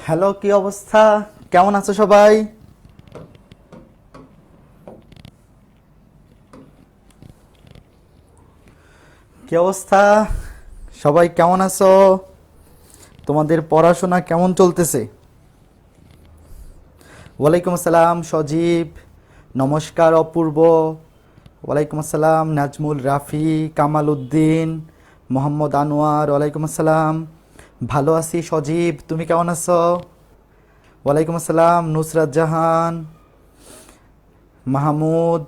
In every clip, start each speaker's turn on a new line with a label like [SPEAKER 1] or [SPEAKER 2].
[SPEAKER 1] Hello, কি অবস্থা? কেমন আছো সবাই? কি অবস্থা সবাই, কেমন আছো? তোমাদের পড়াশোনা কেমন চলতেছে? ওয়ালাইকুম আসসালাম সজীব, নমস্কার অপূর্ব, ওয়ালাইকুম আসসালাম নাজমুল, রাফি, কামাল উদ্দিন, মোহাম্মদ আনোয়ার, ওয়ালাইকুম আসসালাম। ভালো আছি সজীব, তুমি কেমন আছো? ওয়ালাইকুম আসসালাম নুসরাত জাহান, মাহমুদ,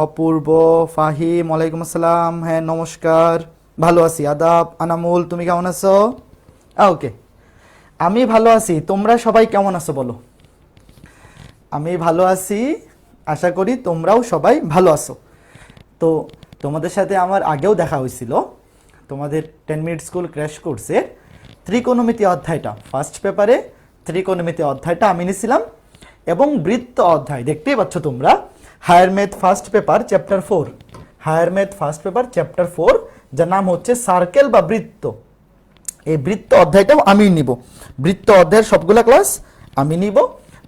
[SPEAKER 1] অপূর্ব, ফাহিম, ওয়ালাইকুম আসসালাম। হ্যাঁ নমস্কার, ভালো আছি। আদাব, আনামুল, তুমি কেমন আছো? ওকে, আমি ভালো আছি। তোমরা সবাই কেমন আছো বলো? আমি ভালো আছি, আশা করি তোমরাও সবাই ভালো আছো। তো তোমাদের সাথে আমার আগেও দেখা হয়েছিল, তোমাদের 10 মিনিট স্কুল ক্র্যাশ কোর্সের ত্রিকোণমিতি অধ্যায়টা, ফার্স্ট পেপারে ত্রিকোণমিতি অধ্যায়টা আমি নিয়েছিলাম, এবং বৃত্ত অধ্যায় দেখতেই পাচ্ছ তোমরা, higher math first paper chapter 4, higher math first paper chapter 4, যার নাম হচ্ছে সার্কেল বা বৃত্ত। এই বৃত্ত অধ্যায়টাও আমি নিব, বৃত্ত অধ্যায়ের সবগুলা ক্লাস আমি নিব।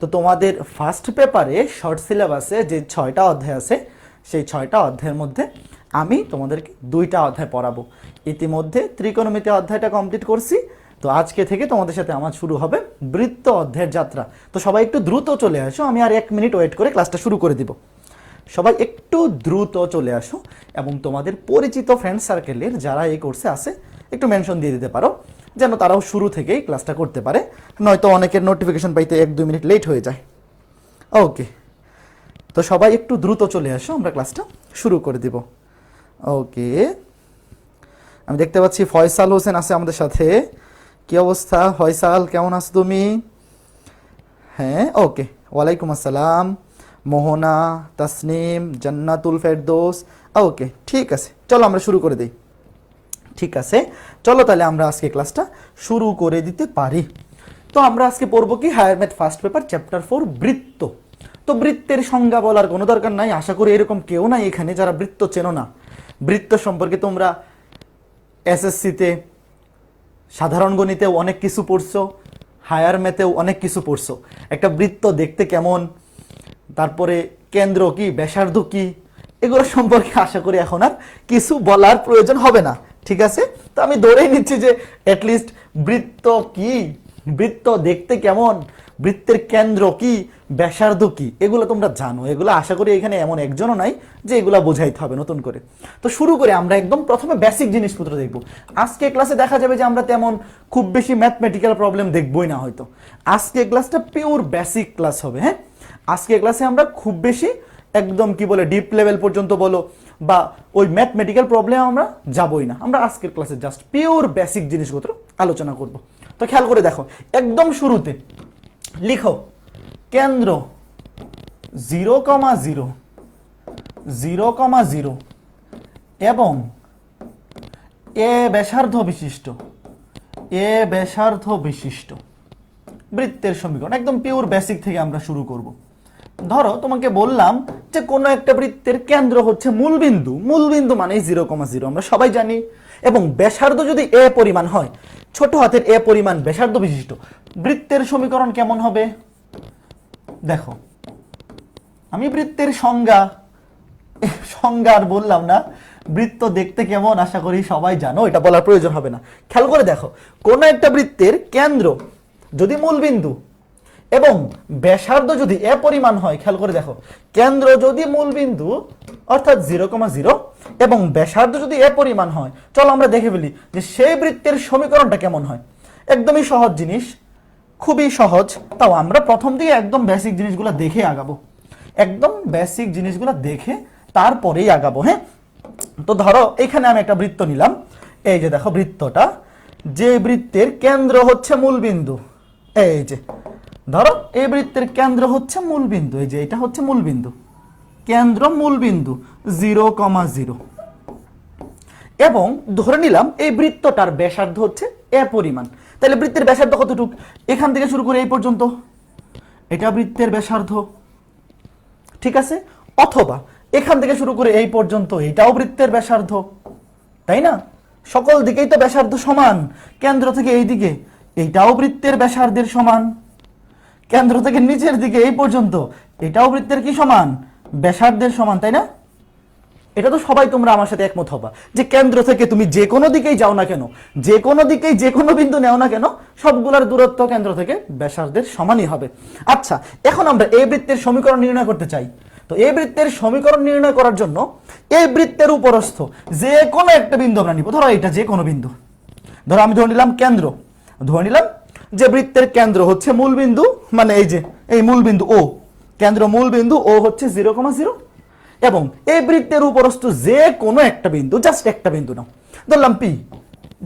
[SPEAKER 1] তো তোমাদের ফার্স্ট পেপারে শর্ট সিলেবাসে যে 6টা অধ্যায় আছে, সেই 6টা অধ্যায়ের মধ্যে আমি তোমাদেরকে 2টা অধ্যায় পড়াবো। ইতিমধ্যে ত্রিকোণমিতি অধ্যায়টা কমপ্লিট করছি, তো আজকে থেকে তোমাদের সাথে আমার শুরু হবে বৃত্ত অধ্যায়ের যাত্রা। তো সবাই একটু দ্রুত চলে আসো, আমি আর 1 মিনিট ওয়েট করে ক্লাসটা শুরু করে দিব। সবাই একটু দ্রুত চলে আসো, এবং তোমাদের পরিচিত ফ্রেন্ড সার্কেলের যারা এই কোর্সে আছে একটু মেনশন দিয়ে দিতে পারো, যেন তারাও শুরু থেকেই ক্লাসটা করতে পারে, নয়তো অনেকের নোটিফিকেশন পাইতে 1-2 মিনিট লেট হয়ে যায়। ওকে, তো সবাই একটু দ্রুত চলে আসো, আমরা ক্লাসটা শুরু করে দিব। ওকে, আমি দেখতে পাচ্ছি ফয়সাল হোসেন আছে আমাদের সাথে। কি অবস্থা ফয়সাল, কেমন আছো তুমি? হ্যাঁ ওকে, ওয়ালাইকুম আসসালাম মোহনা, তাসনিম, জান্নাতুল ফেরদৌস। ওকে ঠিক আছে, চলো আমরা শুরু করে দিই। ঠিক আছে, চলো তাহলে আমরা আজকে ক্লাসটা শুরু করে দিতে পারি। তো আমরা আজকে পড়বো কি, higher math first paper chapter 4 বৃত্ত। তো বৃত্তের সংজ্ঞা বলার কোনো দরকার নাই, আশা করি এরকম কেউ নাই এখানে যারা বৃত্ত চেনো না। বৃত্ত সম্পর্কে তোমরা এসএসসিতে, সাধারণ গণিতেও অনেক কিছু পড়ছো, হায়ার ম্যাথেও অনেক কিছু পড়ছো। একটা বৃত্ত দেখতে কেমন, তারপরে কেন্দ্র কি, ব্যাসার্ধ কি, এগুলো সম্পর্কে আশা করি এখন আর কিছু বলার প্রয়োজন হবে না। ঠিক আছে, তো আমি ধরেই নিচ্ছি যে অ্যাটলিস্ট বৃত্ত কি, বৃত্ত দেখতে কেমন, বৃত্তের কেন্দ্র কি, ব্যাসার্ধ কি, এগুলো তোমরা জানো। এগুলো আশা করি এখানে এমন একজনও নাই যে এগুলো বোঝাইতে হবে নতুন করে। তো শুরু করে আমরা একদম প্রথমে বেসিক জিনিসপত্র দেখব। আজকে ক্লাসে দেখা যাবে যে আমরা তেমন খুব বেশি ম্যাথমেটিক্যাল প্রবলেম দেখবই না হয়তো। আজকে ক্লাসটা পিওর বেসিক ক্লাস হবে। হ্যাঁ, আজকে ক্লাসে আমরা খুব বেশি একদম কি বলে ডিপ লেভেল পর্যন্ত বলো বা ওই ম্যাথমেটিক্যাল প্রবলেম আমরা যাবই না। আমরা আজকের ক্লাসে জাস্ট পিওর বেসিক জিনিসপত্র আলোচনা করব। তো খেয়াল করে দেখো, একদম শুরুতে লিখো কেন্দ্র 0,0, 0,0 এবং এ ব্যাসার্ধ বিশিষ্ট, এ ব্যাসার্ধ বিশিষ্ট বৃত্তের সমীকরণ। একদম পিওর বেসিক থেকে আমরা শুরু করব। ধরো তোমাকে বললাম যে কোনো একটা বৃত্তের কেন্দ্র হচ্ছে মূলবিন্দু, মূলবিন্দু মানে 0,0 আমরা সবাই জানি, এবং ব্যাসার্ধ যদি এ পরিমাণ হয়, ছোট হাতের এ পরিমাণ ব্যাসার্ধ বিশিষ্ট, বৃত্তের সমীকরণ কেমন হবে? দেখো, আমি বৃত্তের সংজ্ঞা আর বললাম না, বৃত্ত দেখতে কেমন আশা করি সবাই জানো, এটা বলার প্রয়োজন হবে না। খেয়াল করে দেখো, কোন একটা বৃত্তের কেন্দ্র যদি মূলবিন্দু এবং ব্যাসার্ধ যদি এ পরিমাণ হয়, খেয়াল করে দেখো, কেন্দ্র যদি মূলবিন্দু অর্থাৎ 0,0 এবং ব্যাসার্ধ যদি এ পরিমাণ হয়, চলো আমরা দেখে ফেলি যে সেই বৃত্তের সমীকরণটা কেমন হয়। একদমই সহজ জিনিস, খুবই সহজ। তাও আমরা প্রথম দিকে একদম বেসিক জিনিসগুলো দেখে আগাবো, একদম বেসিক জিনিসগুলো দেখে তারপরেই আগাবো। হ্যাঁ, তো ধরো এখানে আমি একটা বৃত্ত নিলাম, এই যে দেখো বৃত্তটা, যে বৃত্তের কেন্দ্র হচ্ছে মূলবিন্দু, এই যে ধরো এই বৃত্তের কেন্দ্র হচ্ছে মূলবিন্দু, এই যে এটা হচ্ছে মূলবিন্দু, কেন্দ্র মূলবিন্দু 0,0, এবং ধরে নিলাম এই বৃত্তটার ব্যাসার্ধ হচ্ছে এ পরিমাণ। তাহলে বৃত্তের ব্যাসার্ধ কতটুকু? এখান থেকে শুরু করে এই পর্যন্ত, এটা বৃত্তের ব্যাসার্ধ। ঠিক আছে, অথবা এখান থেকে শুরু করে এই পর্যন্ত, এটাও বৃত্তের ব্যাসার্ধ, তাই না? সকল দিকেই তো ব্যাসার্ধ সমান, কেন্দ্র থেকে এই দিকে এইটাও বৃত্তের ব্যাসার্ধের সমান। কেন্দ্র থেকে নিচের দিকে এই পর্যন্ত, এটাও বৃত্তের কি সমান? ব্যাসার্ধের সমান, তাই না? এটা তো সবাই তোমরা আমার সাথে একমত হবা যে কেন্দ্র থেকে তুমি যে কোনো দিকেই যাও না কেন, যে কোনো দিকেই যে কোনো বিন্দু নেও না কেন, সবগুলোর দূরত্ব কেন্দ্র থেকে ব্যাসার্ধের সমানই হবে। আচ্ছা, এখন আমরা এই বৃত্তের সমীকরণ নির্ণয় করতে চাই। তো এই বৃত্তের সমীকরণ নির্ণয় করার জন্য এই বৃত্তের উপরস্থ যে কোনো একটা বিন্দু আমরা নিব। ধরো এটা যে কোনো বিন্দু, ধরো আমি ধরে নিলাম কেন্দ্র, ধরে নিলাম যে বৃত্তের কেন্দ্র হচ্ছে মূল বিন্দু, মানে এই যে এই মূল বিন্দু ও, কেন্দ্র মূল বিন্দু ও হচ্ছে 0,0, এবং এই বৃত্তের উপরস্থ যে কোনো একটা বিন্দু, জাস্ট একটা বিন্দু নাও, ধরলাম পি,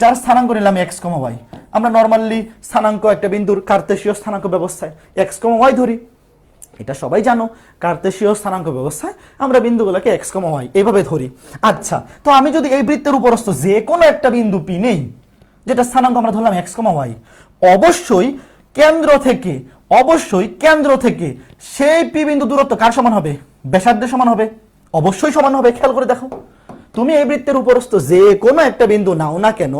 [SPEAKER 1] যার স্থানাঙ্ক নিলাম এক্স কমা ওয়াই। আমরা নর্মালি স্থানাঙ্ক একটা বিন্দুর কার্তেশীয় স্থানাঙ্ক ব্যবস্থায় এক্স কমা ওয়াই ধরি, এটা সবাই জানো। কার্তেশীয় স্থানাঙ্ক ব্যবস্থায় আমরা বিন্দুগুলোকে এক্স কমা ওয়াই এইভাবে ধরি। আচ্ছা, তো আমি যদি এই বৃত্তের উপরস্থ যে কোনো একটা বিন্দু পি নেই, যেটা স্থানাঙ্ক আমরা ধরলাম এক্স কমা ওয়াই, অবশ্যই কেন্দ্র থেকে সেই পি বিন্দু দূরত্ব কার সমান হবে? ব্যাসার্ধের সমান হবে, অবশ্যই সমান হবে। খেয়াল করে দেখো, তুমি এই বৃত্তের উপরস্থ যে কোনো একটা বিন্দু নাও না কেন,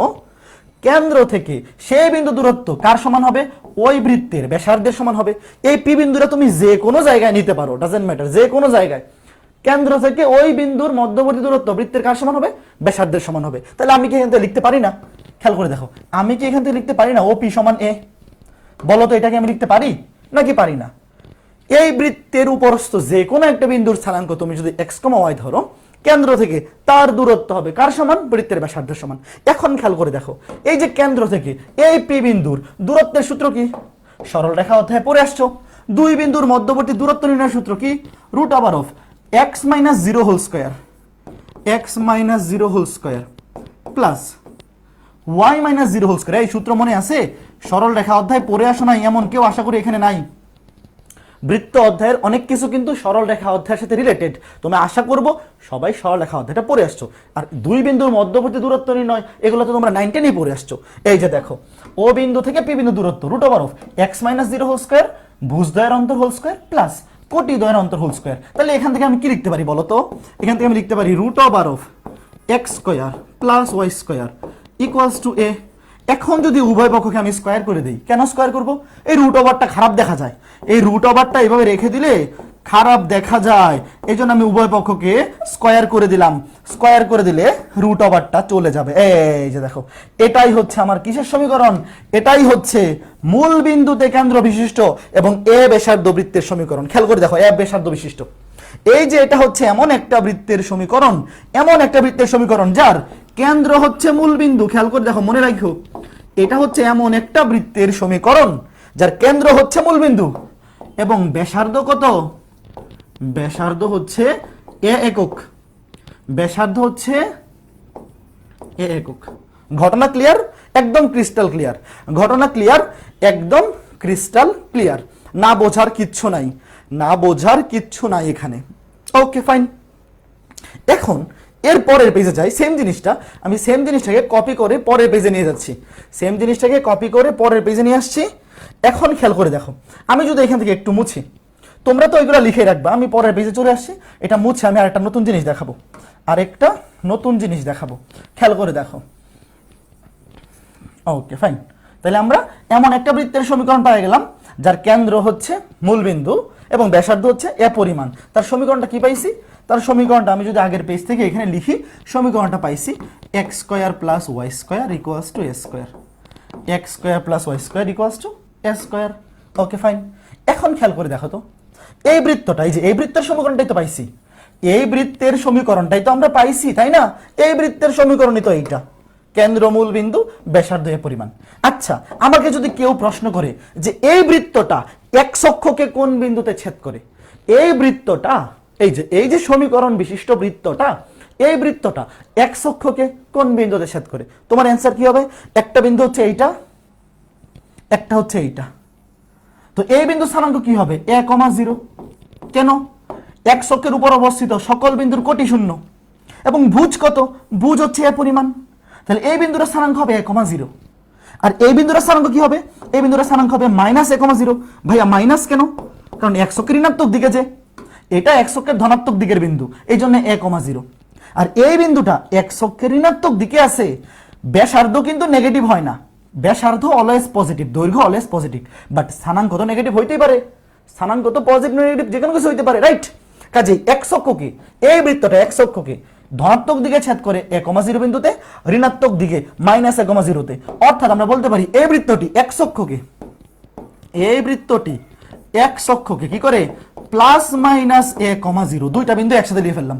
[SPEAKER 1] কেন্দ্র থেকে সেই বিন্দু দূরত্ব কার সমান হবে? ওই বৃত্তের ব্যাসার্ধের সমান হবে। এই পি বিন্দুটা তুমি যে কোনো জায়গায় নিতে পারো, ডাজেন্ট ম্যাটার, যে কোনো জায়গায়। কেন্দ্র থেকে ওই বিন্দুর মধ্যবর্তী দূরত্ব বৃত্তের কার সমান হবে? ব্যাসার্ধের সমান হবে। তাহলে আমি কি এখান থেকে লিখতে পারি না? খেয়াল করে দেখো, আমি কি এখান থেকে লিখতে পারি না ও পি সমান এ? বলো তো, এটাকে আমি লিখতে পারি নাকি পারি না? এই বৃত্তের উপরস্থ যে কোনো একটা বিন্দুর স্থানাঙ্ক তুমি যদি এক্স কমা ওয়াই ধরো, কেন্দ্র থেকে তার দূরত্ব হবে কার সমান? বৃত্তের ব্যাসার্ধের সমান। এখন খেয়াল করে দেখো, এই যে কেন্দ্র থেকে এই পি বিন্দুর দূরত্বের সূত্র কি? সরল রেখা অধ্যায়ে পড়ে আসছো। দুই বিন্দুর মধ্যবর্তী দূরত্ব নির্ণয়ের সূত্র কি? Root over of x minus 0 whole square, x minus 0 whole square plus Y minus 0 whole square. এই সূত্র মনে আছে? সরল রেখা অধ্যায় পড়ে আসো নাই এমন কেউ আশা করি এখানে নাই। বৃত্ত অধ্যায়ের অনেক কিছু কিন্তু সরল রেখা অধ্যায়ের সাথে রিলেটেড। তুমি আশা করব সবাই সরল রেখা অধ্যায়টা পড়ে আসছো। আর দুই বিন্দুর মধ্যবর্তী দূরত্ব নির্ণয়, এগুলো তো তোমরা 9-10 পড়ে আসছো। এই যে দেখো, ও বিন্দু থেকে পি বিন্দু দূরত্ব root over of x minus 0 whole square, ভুজদ্বয়ের অন্তর হোল স্কোয়ার প্লাস কোটি দ্বয়ের অন্তর হোল স্কোয়ার। তাহলে এখান থেকে আমি কি লিখতে পারি বলো তো? এখান থেকে আমি লিখতে পারি root over of X square plus Y square equals to A. এখন যদি উভয় পক্ষকে আমি স্কোয়ার করে দিই, কেন স্কোয়ার করব? এই রুট ওভারটা খারাপ দেখা যায়, এই রুট ওভারটা এইভাবে রেখে দিলে খারাপ দেখা যায়, এই জন্য আমি উভয় পক্ষকে স্কোয়ার করে দিলাম। স্কোয়ার করে দিলে রুট ওভারটা চলে যাবে। এই যে দেখো, এটাই হচ্ছে আমার কিসের সমীকরণ? এটাই হচ্ছে মূল বিন্দুতে কেন্দ্র বিশিষ্ট এবং এ ব্যাসার্ধ বৃত্তের সমীকরণ। খেয়াল করে দেখো, এ ব্যাসার্ধ বিশিষ্ট, এই যে এটা হচ্ছে এমন একটা বৃত্তের সমীকরণ, এমন একটা বৃত্তের সমীকরণ যার কেন্দ্র হচ্ছে মূল বিন্দু। খেয়াল করে দেখো, মনে রাখো, এটা হচ্ছে এমন একটা বৃত্তের সমীকরণ যার কেন্দ্র হচ্ছে মূল বিন্দু এবং ব্যাসার্ধ কত? ব্যাসার্ধ হচ্ছে এ একক, ব্যাসার্ধ হচ্ছে এ একক। ঘটনা ক্লিয়ার? একদম ক্রিস্টাল ক্লিয়ার। ঘটনা ক্লিয়ার, একদম ক্রিস্টাল ক্লিয়ার। না বোঝার কিচ্ছু নাই, না বোঝার কিচ্ছু নাই এখানে। ওকে ফাইন। এখন এর পরের পেজে যাই। সেম জিনিসটা আমি সেম জিনিসটাকে কপি করে পরের পেজে নিয়ে যাচ্ছি। সেম জিনিসটাকে কপি করে পরের পেজে নিয়ে আসছি। এখন খেয়াল করে দেখো, আমি যদি এখান থেকে একটু মুছি, তোমরা তো এগুলো লিখে রাখবা, আমি পরের পেজে চলে আসছি, এটা মুছে আমি আরেকটা নতুন জিনিস দেখাবো, আরেকটা নতুন জিনিস দেখাবো। খেয়াল করে দেখো। Okay fine. তাহলে আমরা এমন একটা বৃত্তের সমীকরণ পেয়ে গেলাম যার কেন্দ্র হচ্ছে মূলবিন্দু এবং ব্যাসার্ধ হচ্ছে এ পরিমাণ। তার সমীকরণটা কি পাইছি? তার সমীকরণটা আমি যদি আগের পেজ থেকে এখানে লিখি, সমীকরণটা পাইছি x square plus Y square equals to A square, x square plus Y square equals to A square. Okay fine. এখন খেয়াল করে দেখো তো, এই বৃত্তটা, এই যে এই বৃত্তের সমীকরণটাই তো পাইছি, এই বৃত্তের সমীকরণটাই তো আমরা পাইছি, তাই না? এই বৃত্তের সমীকরণই তো এইটা, কেন্দ্র মূল বিন্দু ব্যাসার্ধ এ পরিমাণ। আচ্ছা, আমাকে যদি কেউ প্রশ্ন করে যে এই বৃত্তটা এক্স অক্ষকে কোন বিন্দুতে ছেদ করে, এই বৃত্তটা, এই যে সমীকরণ বিশিষ্ট বৃত্তটা, এই বৃত্তটা এক্স অক্ষকে কোন বিন্দুতে ছেদ করে, তোমার অ্যান্সার কি হবে? একটা বিন্দু হচ্ছে এইটা, একটা হচ্ছে এইটা। তো এই বিন্দু স্থানাঙ্ক কি হবে? a, 0। কেন? এক্স অক্ষের উপর অবস্থিত সকল বিন্দুর কোটি শূন্য এবং ভুজ কত? ভুজ হচ্ছে এ পরিমাণ। তাহলে এই বিন্দুর স্থানাঙ্ক হবে a, 0। আর এই বিন্দুর স্থানাঙ্ক কি হবে? এই বিন্দুর স্থানাঙ্ক হবে মাইনাস a, 0। ভাইয়া মাইনাস কেন? কারণ এক্স অক্ষের ঋণাত্মক দিকে, যে এটা এক্স অক্ষের ধনাত্মক দিকের বিন্দু, এই জন্য a, 0। আর এই বিন্দুটা এক্স অক্ষের ঋণাত্মক দিকে আছে, ব্যাসার্ধ কিন্তু নেগেটিভ হয় না, ব্যাসার্ধ অলওয়েজ পজিটিভ, দৈর্ঘ্য অলওয়েজ পজিটিভ, বাট স্থানাঙ্ক তো নেগেটিভ হইতেই পারে, স্থানাঙ্ক তো পজিটিভ নেগেটিভ যে কোনো কিছু হইতে পারে, রাইট? কাজেই এক্স অক্ষকে, এই বৃত্তটা এক্স অক্ষকে ধনাত্মক দিকে ছেদ করে 1,0 বিন্দুতে, ঋণাত্মক দিকে -1,0তে। অর্থাৎ আমরা বলতে পারি এই বৃত্তটি এক্স অক্ষকে, এই বৃত্তটি এক্স অক্ষকে কি করে +-1,0, দুইটা বিন্দু একসাথে লিখে ফেললাম,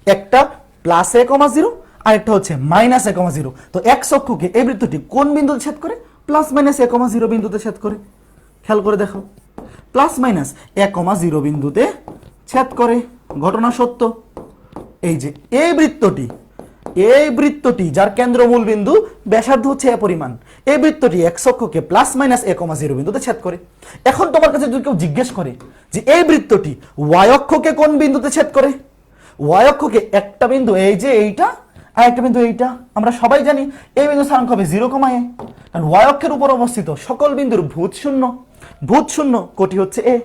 [SPEAKER 1] একটা +1,0 আর একটা হচ্ছে -1,0। তো এক্স অক্ষকে এই বৃত্তটি কোন বিন্দুতে ছেদ করে? +-1,0 বিন্দুতে ছেদ করে। খেয়াল করে দেখো, +-1,0 বিন্দুতে ছেদ করে, ঘটনা সত্য। এই যে এই বৃত্তটি যার কেন্দ্র মূল বিন্দু ব্যাসার্ধ হচ্ছে এ পরিমাণ, এই বৃত্তটি এক্স অক্ষকে +-1,0 বিন্দুতে ছেদ করে। এখন তোমার কাছে যদি কেউ জিজ্ঞেস করে যে এই বৃত্তটি ওয়াই অক্ষকে কোন বিন্দুতে ছেদ করে, ওয়াই অক্ষকে একটা বিন্দু এই যে এইটা আর একটা বিন্দু এইটা, আমরা সবাই জানি এই বিন্দু স্থানাঙ্ক হবে 0,a, কারণ ওয়াই অক্ষের উপর অবস্থিত সকল বিন্দুর ভূত শূন্য, কোটি হচ্ছে এ,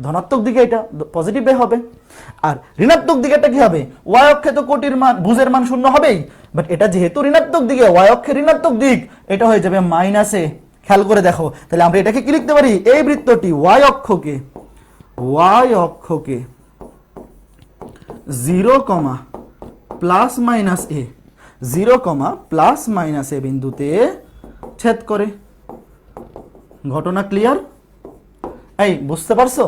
[SPEAKER 1] ধনাত্মক দিকে এটা পজিটিভ এ হবে, আর ঋণাত্মক দিকে এটা কি হবে? ওয়াই অক্ষে তো কোটির মান, ভুজের মান 0 হবেই, বাট এটা যেহেতু ঋণাত্মক দিকে, ওয়াই অক্ষের ঋণাত্মক দিক, এটা হয়ে যাবে -a। খেয়াল করে দেখো, তাহলে আমরা এটাকে কি লিখতে পারি? এই বৃত্তটি ওয়াই অক্ষকে 0, +-a বিন্দুতে ছেদ করে। ঘটনা ক্লিয়ার? এই বুঝতে পারছো?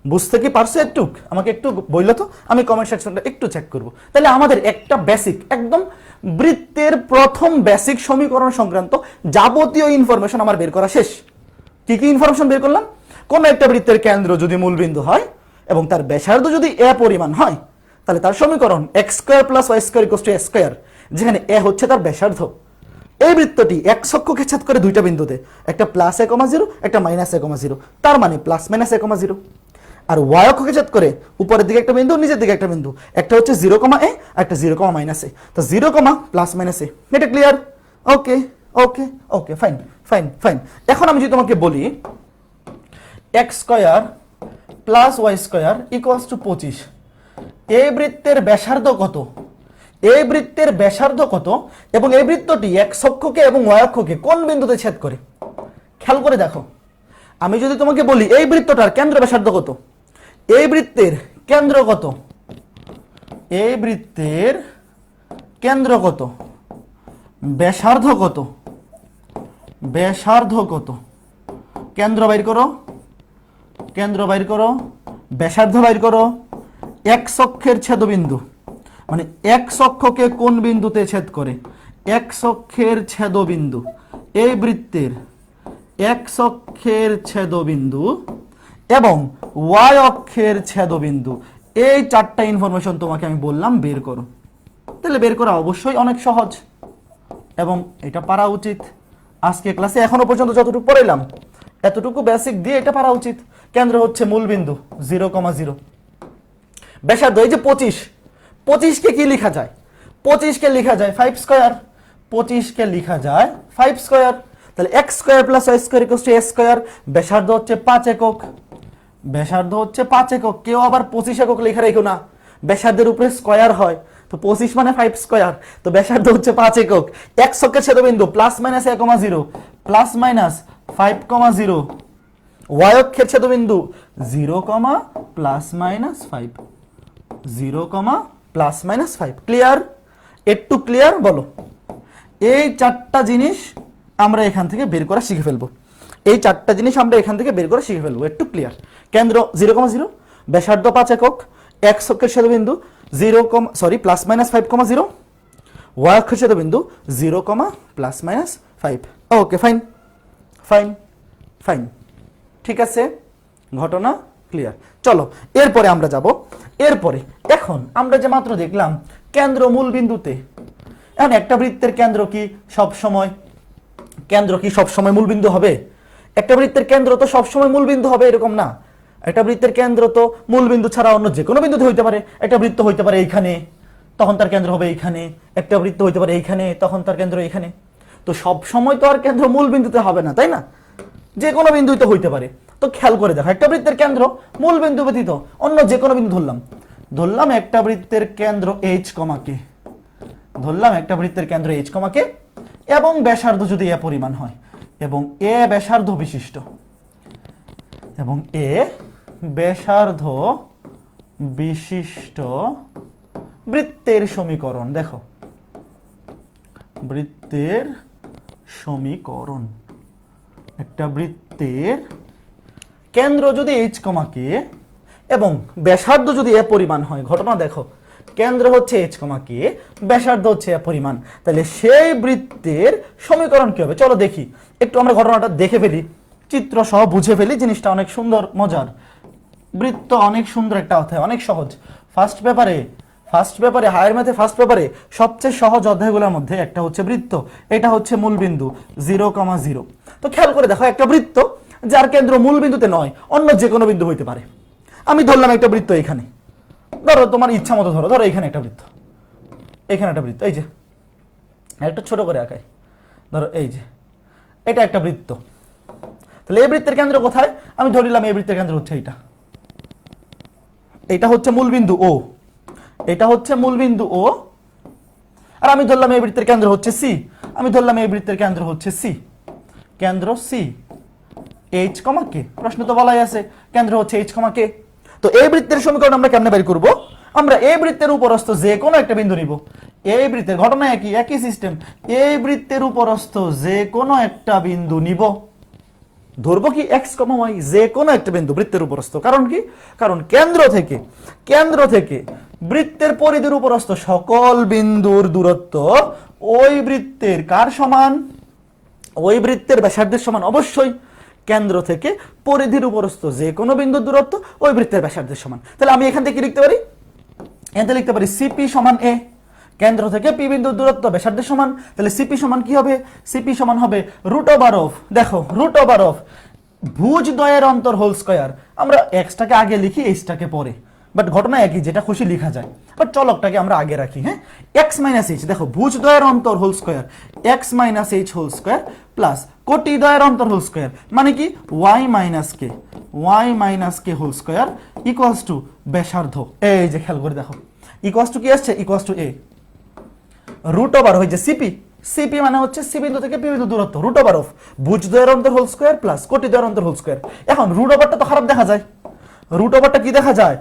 [SPEAKER 1] বুঝতে কি পারছো? একটু আমাকে একটু বললো তো, আমি কমেন্ট সেকশনটা একটু চেক করব। তাহলে আমাদের একটা বেসিক, একদম বৃত্তের প্রথম বেসিক সমীকরণ সংক্রান্ত যাবতীয় ইনফরমেশন আমার বের করা শেষ। কি কি ইনফরমেশন বের করলাম? কোন একটা বৃত্তের কেন্দ্র যদি মূলবিন্দু হয় এবং তার ব্যাসার্ধ যদি এ পরিমাণ হয়, তাহলে তার সমীকরণ x² + y² = a², যেখানে এ হচ্ছে তার ব্যাসার্ধ। এই বৃত্তটি এক্স অক্ষকে ছেদ করে দুইটা বিন্দুতে, একটা +1,0, একটা -1,0, তার মানে +-1,0। আর ওয়াই অক্ষকে ছেদ করে উপরের দিকে একটা বিন্দু, নিচের দিকে একটা বিন্দু, একটা হচ্ছে 0,a, একটা 0,-a। তো 0, +-a, এটা ক্লিয়ার? ওকে ওকে ওকে, ফাইন ফাইন ফাইন। এখন আমি যদি তোমাকে বলি x² + y² = 25, এই বৃত্তের ব্যাসার্ধ কত? এই বৃত্তের ব্যাসার্ধ কত এবং এই বৃত্তটি এক্স অক্ষকে এবং ওয়াই অক্ষকে কোন বিন্দুতে ছেদ করে? খেয়াল করে দেখো, আমি যদি তোমাকে বলি এই বৃত্তটার কেন্দ্র ব্যাসার্ধ কত, এই বৃত্তের কেন্দ্র কত, এই বৃত্তের কেন্দ্র কত, ব্যাসার্ধ কত, ব্যাসার্ধ কত, কেন্দ্র বাইর করো, কেন্দ্র বাইর করো, ব্যাসার্ধ বাইর করো। এক্স অক্ষের ছেদবিন্দু মানে এক্স অক্ষকে কোন বিন্দুতে ছেদ করে? এক্স অক্ষের ছেদবিন্দু, এই বৃত্তের এক্স অক্ষের ছেদবিন্দু এবং ওয়াই অক্ষের ছেদবিন্দু, এই চারটা ইনফরমেশন তোমাকে আমি বললাম বের করো। তাহলে বের করা অবশ্যই অনেক সহজ এবং এটা পারা উচিত। আজকে ক্লাসে এখনো পর্যন্ত যতটুকু পড়াইলাম এতটুকু বেসিক দিয়ে এটা পারা উচিত। কেন্দ্র হচ্ছে মূলবিন্দু 0,0, ব্যাসার্ধ এই যে 25, 25কে কি লেখা যায়? 25কে লেখা যায় 5², 25কে লেখা যায় 5²। তাহলে x² + y² = a², ব্যাসার্ধ হচ্ছে 5 একক, ব্যাসার্ধ হচ্ছে 5 একক। কেউ আবার 25 একক লেখা রেখো না, ব্যাসার্ধের উপরে স্কয়ার হয়, তো 25 মানে 5², তো ব্যাসার্ধ হচ্ছে 5 একক। এক্স অক্ষের ছেদবিন্দু +-a,0, +-5,0, ওয়াই অক্ষের ছেদবিন্দু 0, +-5, 0, +-5। ক্লিয়ার? একটু ক্লিয়ার বলো। এই চারটা জিনিস আমরা এখান থেকে বের করা শিখে ফেলবো, এই চারটা জিনিস আমরা এখান থেকে বের করা শিখে ফেলবো। একটু ক্লিয়ার? কেন্দ্র 0,0, ব্যাসার্ধ 5 একক, এক্স অক্ষের ছেদবিন্দু +-5,0, ওয়াই অক্ষের ছেদবিন্দু 0, +-5। ওকে, ফাইন ফাইন ফাইন, ঠিক আছে, ঘটনা ক্লিয়ার। চলো এরপরে আমরা যাব। এরপরে এখন আমরা যে মাত্র দেখলাম কেন্দ্র মূল বিন্দুতে, এখন একটা বৃত্তের কেন্দ্র কি সবসময় মূলবিন্দু হবে? একটা বৃত্তের কেন্দ্র তো সবসময় মূলবিন্দু হবে এরকম না। একটা বৃত্তের কেন্দ্র তো মূলবিন্দু ছাড়া অন্য যে কোনো বিন্দুতে হইতে পারে। একটা বৃত্ত হইতে পারে এইখানে, তখন তার কেন্দ্র হবে এইখানে। একটা বৃত্ত হইতে পারে এইখানে, তখন তার কেন্দ্র এইখানে। তো সব সময় তো আর কেন্দ্র মূল বিন্দুতে হবে না, তাই না? যে কোনো বিন্দুতে হইতে পারে। তো খেয়াল করে দেখো, একটা বৃত্তের কেন্দ্র মূল বিন্দু ব্যতীত অন্য যে কোনো বিন্দু ধরলাম একটা বৃত্তের কেন্দ্র h, ধরলাম একটা বৃত্তের কেন্দ্র h, এবং ব্যাসার্ধ যদি এ পরিমাণ হয় এবং এ ব্যাসার্ধ বিশিষ্ট এবং এ ব্যাসার্ধ বিশিষ্ট বৃত্তের সমীকরণ, দেখো বৃত্তের সমীকরণ, একটা বৃত্তের কেন্দ্র যদি এইচ কমা কে এবং ব্যাসার্ধ যদি এ পরিমাণ হয়, ঘটনা দেখো কেন্দ্র হচ্ছে এইচ কমা কে, ব্যাসার্ধ হচ্ছে এ পরিমাণ, তাহলে সেই বৃত্তের সমীকরণ কি হবে? চলো দেখি, একটু আমরা ঘটনাটা দেখে ফেলি, চিত্র সহ বুঝে ফেলি, জিনিসটা অনেক সুন্দর মজার। বৃত্ত অনেক সুন্দর একটা অধ্যায়, অনেক সহজ। ফার্স্ট পেপারে হায়ার ম্যাথে ফার্স্ট পেপারে সবচেয়ে সহজ অধ্যায়গুলোর মধ্যে একটা হচ্ছে বৃত্ত। এটা হচ্ছে মূল বিন্দু 0,0। তো খেয়াল করে দেখো, একটা বৃত্ত যার কেন্দ্র মূল বিন্দুতে নয়, অন্য যে কোনো বিন্দু হইতে পারে। আমি ধরলাম একটা বৃত্ত এখানে, ধরো তোমার ইচ্ছা মতো ধরো এখানে একটা বৃত্ত, এখানে একটা বৃত্ত, এই যে একটা ছোট করে আঁকাই, ধরো এই যে এটা একটা বৃত্ত। তাহলে এই বৃত্তের কেন্দ্র কোথায়? আমি ধরিলাম এই বৃত্তের কেন্দ্র হচ্ছে এইটা, এটা হচ্ছে মূল বিন্দু ও, এটা হচ্ছে মূল বিন্দু ও, আর আমি ধরলাম এই বৃত্তের কেন্দ্র হচ্ছে সি, আমি ধরলাম এই বৃত্তের কেন্দ্র হচ্ছে সি, কেন্দ্র সি এইচ কমা কে, প্রশ্ন তো বলাই আছে কেন্দ্র হচ্ছে এইচ কমা কে। তো এই বৃত্তের সমীকরণ আমরা কেমনে বের করব? আমরা এই বৃত্তের উপরস্থ যে কোনো একটা বিন্দু নিব, এই বৃত্তের ঘটনা একই সিস্টেম, এই বৃত্তের উপরস্থ যে কোনো একটা বিন্দু নিব, ধরবো কি এক্স কমা ওয়াই, যে কোনো একটা বিন্দু বৃত্তের উপরস্থ। কারণ কি? কারণ কেন্দ্র থেকে বৃত্তের পরিধির উপরস্থ সকল বিন্দুর দূরত্ব ওই বৃত্তের কার সমান? ওই বৃত্তের ব্যাসার্ধের সমান। অবশ্যই কেন্দ্র থেকে পরিধির উপরস্থ যে কোনো বিন্দুর দূরত্ব ওই বৃত্তের ব্যাসার্ধের সমান। তাহলে আমি এখান থেকে কি লিখতে পারি? এখানে লিখতে পারি সিপি সমান এ, কেন্দ্র থেকে পি বিন্দুর দূরত্ব ব্যাসার্ধের সমান। তাহলে সিপি সমান কি হবে? সিপি সমান হবে √, দেখো √, ভুজ দ্বয়ের অন্তর হোল স্কয়ার। আমরা এক্সটাকে আগে লিখি, এইচটাকে পরে, বাট ঘটনা একই, যেটা খুশি লেখা যায়, বাট চলকটাকে আমরা আগে রাখি। হ্যাঁ, এক্স মাইনাস এইচ, দেখো ভুজ দ্বয়ের অন্তর whole square, x minus H whole square plus কোটি দ্বয়ের অন্তর হোল স্কয়ার, মানে কি y minus K whole square equals to ব্যাসার্ধ। এই যে খেয়াল করে দেখো, ইকুয়ালস টু কি আসছে? ইকুয়ালস টু এ √, হয়েছে সিপি মানে হচ্ছে সি বিন্দু থেকে পি বিন্দু দূরত্ব, √, ভুজ দ্বয়ের অন্তর হোল স্কয়ার প্লাস কোটি দ্বয়ের অন্তর হোল স্কয়ার। এখন √টা তো খারাপ দেখা যায়, √টা কি দেখা যায়?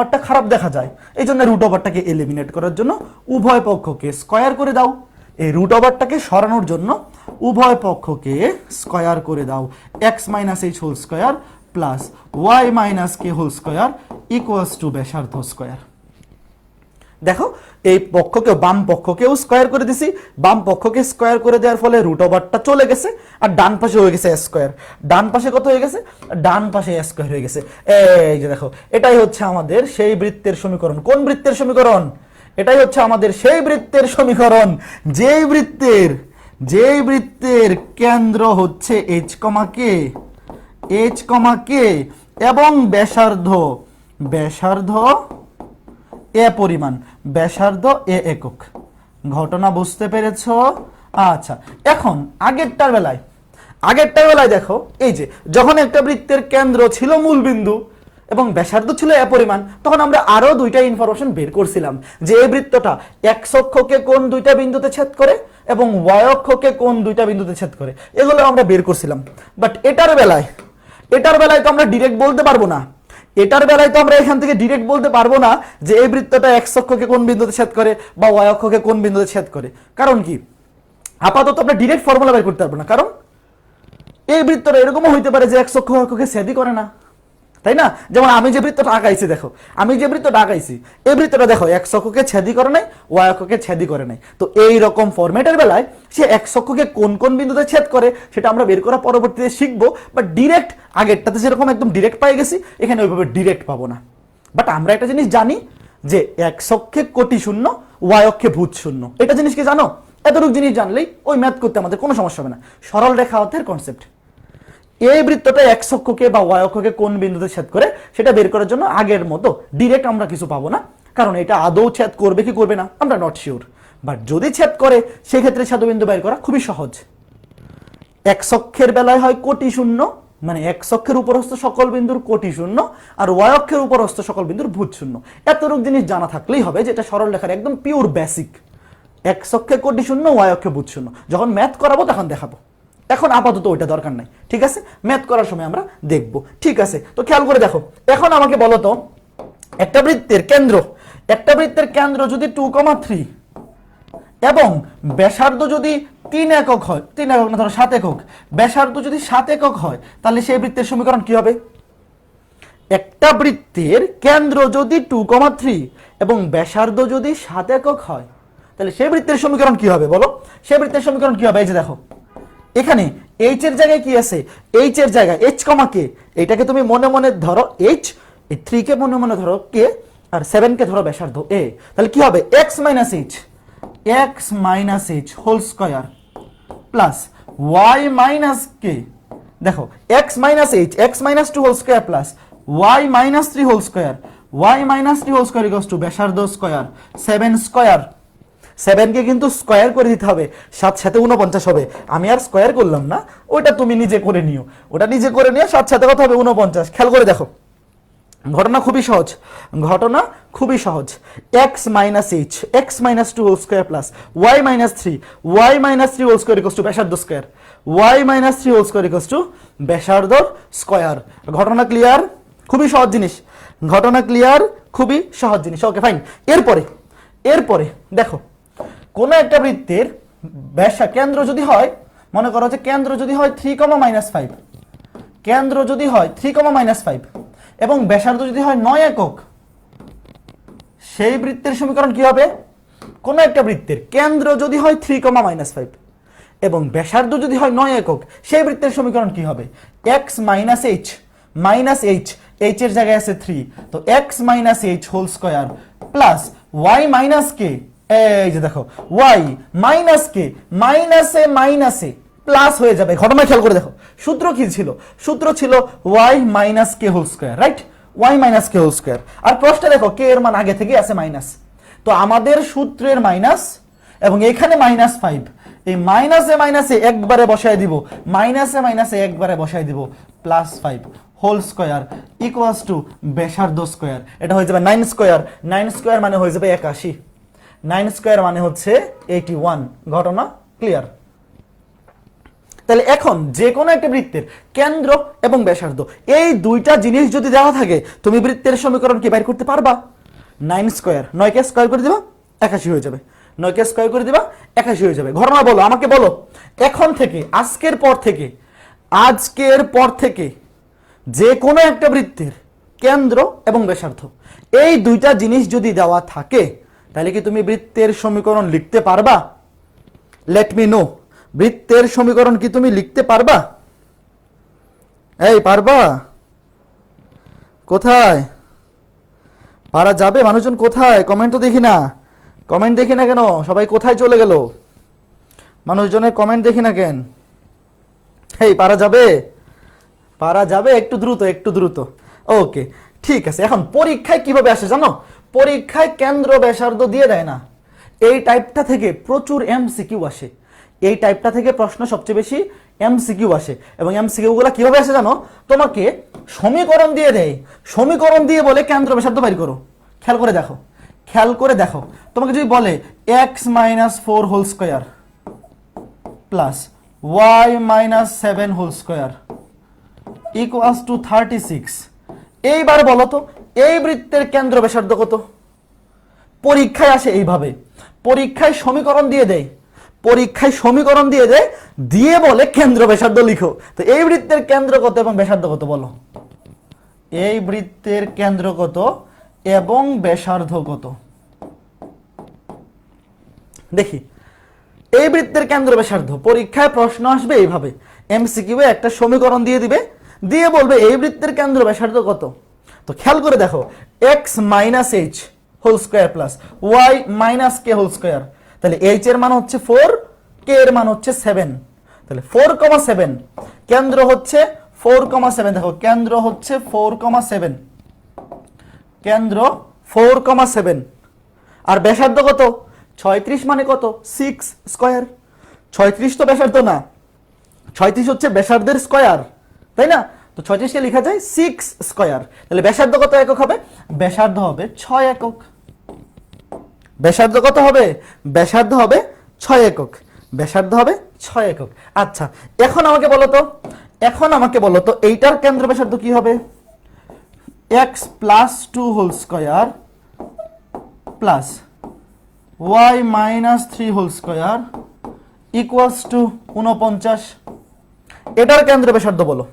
[SPEAKER 1] √টা খারাপ দেখা যায়, এই জন্য √টাকে এলিমিনেট করার জন্য উভয় পক্ষকে স্কয়ার করে দাও। এই √টাকে সরানোর জন্য উভয় পক্ষকে স্কয়ার করে দাও। X minus H whole square plus Y minus K whole square equals to ব্যাসার্ধ স্কয়ার। দেখো এই পক্ষকে বাম পক্ষকেও স্কয়ার করে দিছি, বাম পক্ষকে স্কয়ার করে দেওয়ার ফলে √টা চলে গেছে, আর ডান পাশে হয়ে গেছে স্কয়ার। ডান পাশে কত হয়ে গেছে? ডান পাশে স্কয়ার হয়ে গেছে। এই যে দেখো, এটাই হচ্ছে আমাদের সেই বৃত্তের সমীকরণ। কোন বৃত্তের সমীকরণ? এটাই হচ্ছে আমাদের সেই বৃত্তের সমীকরণ যেই বৃত্তের কেন্দ্র হচ্ছে এইচ কমা কে এবং ব্যাসার্ধ এ পরিমাণ, ব্যাসার্ধ এ একক। ঘটনা বুঝতে পেরেছ? আচ্ছা, এখন আগেরটার বেলায় দেখো, এই যে যখন একটা বৃত্তের কেন্দ্র ছিল মূল বিন্দু এবং ব্যাসার্ধ ছিল এ পরিমাণ, তখন আমরা আরো দুইটা ইনফরমেশন বের করছিলাম যে এই বৃত্তটা এক্স অক্ষকে কোন দুইটা বিন্দুতে ছেদ করে এবং ওয়াই অক্ষকে কোন দুইটা বিন্দুতে ছেদ করে, এগুলো আমরা বের করছিলাম। বাট এটার বেলায় তো আমরা ডিরেক্ট বলতে পারবো না, এখান থেকে ডিরেক্ট বলতে পারবো না যে এই বৃত্তটা এক্স অক্ষকে কোন বিন্দুতে ছেদ করে বা ওয়াই অক্ষকে কোন বিন্দুতে ছেদ করে। কারণ কি? আপাতত আমরা ডিরেক্ট ফর্মুলা বের করতে পারবো না, কারণ এই বৃত্তটা এরকমও হইতে পারে যে এক্স অক্ষ অক্ষকে ছেদই করে না, তাই না? যেমন আমি যে বৃত্তটা আঁকাইছি, দেখো এই বৃত্তটা দেখো এক্স অক্ষকে ছেদই করে নাই, ওয়াই অক্ষকে ছেদই করে নাই। তো এই রকম ফরম্যাটের বেলায় সে এক্স অক্ষকে কোন বিন্দুতে ছেদ করে সেটা আমরা বের করা পরবর্তীতে শিখবো। বাট ডিরেক্ট আগেরটাতে যেরকম একদম ডিরেক্ট পাই গেছি, এখানে ওইভাবে ডিরেক্ট পাবো না। বাট আমরা একটা জিনিস জানি যে এক্স অক্ষে কোটি শূন্য, ওয়াই অক্ষে ভুজ শূন্য। এটা জিনিস কি জানো? এতটুকু জিনিস জানলেই ওই ম্যাথ করতে আমাদের কোনো সমস্যা হবে না। সরল রেখা অর্থের কনসেপ্ট, এই বৃত্তটা এক্স অক্ষকে বা ওয়াই অক্ষকে কোন বিন্দুতে ছেদ করে সেটা বের করার জন্য আগের মতো ডিরেক্ট আমরা কিছু পাবো না, কারণ এটা আদৌ ছেদ করবে কি করবে না আমরা নট শিওর। বাট যদি ছেদ করে সেক্ষেত্রে ছেদবিন্দু বের করা খুবই সহজ। এক্স অক্ষের বেলায় হয় কোটি শূন্য, মানে এক্স অক্ষের উপরস্থ সকল বিন্দুর কোটি শূন্য, আর ওয়াই অক্ষের উপরস্থ সকল বিন্দুর ভুজ শূন্য। এতটুকু জিনিস জানা থাকলেই হবে, যেটা সরল রেখার একদম পিওর বেসিক। এক্স অক্ষে কোটি শূন্য, ওয়াই অক্ষে বুধ শূন্য। যখন ম্যাথ করাবো তখন দেখাবো, এখন আপাতত ওইটা দরকার নাই, ঠিক আছে? ম্যাথ করার সময় আমরা দেখব, ঠিক আছে? তো খেয়াল করে দেখো, এখন আমাকে বলো তো একটা বৃত্তের কেন্দ্র যদি 2,3 এবং ব্যাসার্ধ যদি 3 একক হয়, 3 একক না, ধরো 7 একক, ব্যাসার্ধ যদি 7 একক হয়, তাহলে সেই বৃত্তের সমীকরণ কি হবে? একটা বৃত্তের কেন্দ্র যদি 2,3 এবং ব্যাসার্ধ যদি 7 একক হয়, তাহলে সেই বৃত্তের সমীকরণ কি হবে বলো? সেই বৃত্তের সমীকরণ কি হবে? এই যে দেখো, এখানে এইচ এর জায়গায় কি আছে? এইচ এর জায়গায় এইচ কমা কে, এটাকে তুমি মনে মনে ধরো এইচ, এই 3 কে মনে মনে ধরো কে, আর 7 কে ধরো ব্যাসার্ধ এ। তাহলে কি হবে? X minus H whole square plus Y minus K, দেখো X minus H, X minus 2 whole square plus Y minus 3 whole square, Y minus 3 whole square equals to ব্যাসার্ধ স্কয়ার 7 স্কয়ার। 7 কে কিন্তু স্কয়ার করে দিতে হবে, 7 সাথে 49 হবে। আমি আর স্কয়ার করলাম না, ওটা তুমি নিজে করে নিও, 7 সাথে কত হবে? 49। খেয়াল করে দেখো, ঘটনা খুবই সহজ। X minus H, X minus 2 whole square plus Y minus 3, Y minus 3 whole square equals to ব্যাসার্ধ square, Y minus 3 whole square equals to ব্যাসার্ধ স্কয়ার। ঘটনা ক্লিয়ার? খুবই সহজ জিনিস, ওকে ফাইন। এরপরে দেখো, কোন একটা বৃত্তের কেন্দ্র যদি হয়, মনে করো যে কেন্দ্র যদি হয় 3,-5, কেন্দ্র যদি হয় 3,-5 এবং ব্যাসার্ধ যদি হয় 9 একক, সেই বৃত্তের সমীকরণ কি হবে? কোন একটা বৃত্তের কেন্দ্র যদি হয় 3,-5 এবং ব্যাসার্ধ যদি হয় 9 একক, সেই বৃত্তের সমীকরণ কি হবে? এক্স মাইনাস এইচ, এইচ এর জায়গায় আছে 3, তো X minus H whole square plus Y minus K, এই যে দেখো ওয়াই মাইনাস কে, মাইনাসে প্লাস হয়ে যাবে। ঘটনা খেয়াল করে দেখো, সূত্র কি ছিল? সূত্র ছিল ওয়াই মাইনাস কে whole square, right? Y minus কে হোল স্কয়ার। আর প্রশ্নে দেখো কে এর মান আগে থেকে আছে মাইনাস, তো আমাদের সূত্রের মাইনাস এবং এখানে -5, এই মাইনাসে একবারে বসায় দিব, +5 হোল স্কয়ার ইকুয়ালস টু ব্যাসার্ধ স্কয়ার। এটা হয়ে যাবে 9 স্কয়ার, 9 স্কয়ার মানে হয়ে যাবে 81, 9 স্কয়ার মানে হচ্ছে 81। ঘটনা ক্লিয়ার? তাহলে এখন যে কোনো একটা বৃত্তের কেন্দ্র এবং ব্যাসার্ধ, এই দুইটা জিনিস যদি দেওয়া থাকে, তুমি বৃত্তের সমীকরণ কি বাইর করতে পারবা? 9 স্কয়ার, 9 কে স্কয়ার করে দিবা 81 হয়ে যাবে, 9 কে স্কয়ার করে দিবা 81 হয়ে যাবে। ঘটনা বলো, আমাকে বলো, এখন থেকে আজকের পর থেকে যে কোনো একটা বৃত্তের কেন্দ্র এবং ব্যাসার্ধ, এই দুইটা জিনিস যদি দেওয়া থাকে, তাহলে কি তুমি বৃত্তের সমীকরণ লিখতে পারবা? লেট মি নো, বৃত্তের সমীকরণ কি তুমি লিখতে পারবা? এই পারবা? কোথায় পারা যাবে? মানুষজন কোথায়? কমেন্ট তো দেখি না, কেন? সবাই কোথায় চলে গেল? মানুষজনের কমেন্ট দেখি না কেন? এই পারা যাবে? একটু দ্রুত। ওকে, ঠিক আছে। এখন পরীক্ষায় কিভাবে আসে জানো? পরীক্ষায় কেন্দ্র ব্যাসার্ধ দিয়ে দেয় না, এই টাইপটা থেকে প্রচুর এমসিকিউ আসে, এই টাইপটা থেকে প্রশ্ন সবচেয়ে বেশি এমসিকিউ আসে। এবং এমসিকিউ গুলো কিভাবে আসে জানো? তোমাকে সমীকরণ দিয়ে দেয়, সমীকরণ দিয়ে বলে কেন্দ্র ব্যাসার্ধ বাইর করো। খেয়াল করে দেখো, তোমাকে যদি বলে x-4 whole square plus y-7 whole square equals to 36, এইবার বলো তো এই বৃত্তের কেন্দ্র ব্যাসার্ধ কত? পরীক্ষায় আসে এইভাবে, পরীক্ষায় সমীকরণ দিয়ে দেয়, দিয়ে বলে কেন্দ্র ব্যাসার্ধ লিখো। তো এই বৃত্তের কেন্দ্র কত এবং ব্যাসার্ধ কত বলো? এই বৃত্তের কেন্দ্র কত এবং ব্যাসার্ধ কত? দেখি, এই বৃত্তের কেন্দ্র ব্যাসার্ধ পরীক্ষায় প্রশ্ন আসবে এইভাবে, এমসিকিউ এ একটা সমীকরণ দিয়ে দিবে, দিয়ে বলবে এই বৃত্তের কেন্দ্র ব্যাসার্ধ কত। তো খেয়াল করে দেখো, X minus H whole square plus Y minus কে হোল স্কয়ার, তাহলে এইচ এর মান হচ্ছে 4, কে এর মান হচ্ছে 7, তাহলে 4,7, কেন্দ্র হচ্ছে 4,7, দেখো কেন্দ্র হচ্ছে 4,7, কেন্দ্র 4,7 আর ব্যাসার্ধ কত? 36 মানে কত? 6 স্কয়ার। 36 তো ব্যাসার্ধ না, 36 হচ্ছে ব্যাসার্ধের স্কয়ার, তাই না? তো 36 কে লেখা যায় 6 স্কয়ার। তাহলে ব্যাসার্ধ কত একক হবে? ব্যাসার্ধ হবে 6 একক। ব্যাসার্ধ কত হবে? ব্যাসার্ধ হবে 6 একক। ব্যাসার্ধ হবে 6 একক। আচ্ছা, এখন আমাকে বলো তো এইটার কেন্দ্র ব্যাসার্ধ কি হবে? x plus 2 whole square plus y minus 3 whole square equals to 49। এটার কেন্দ্র ব্যাসার্ধ বলো।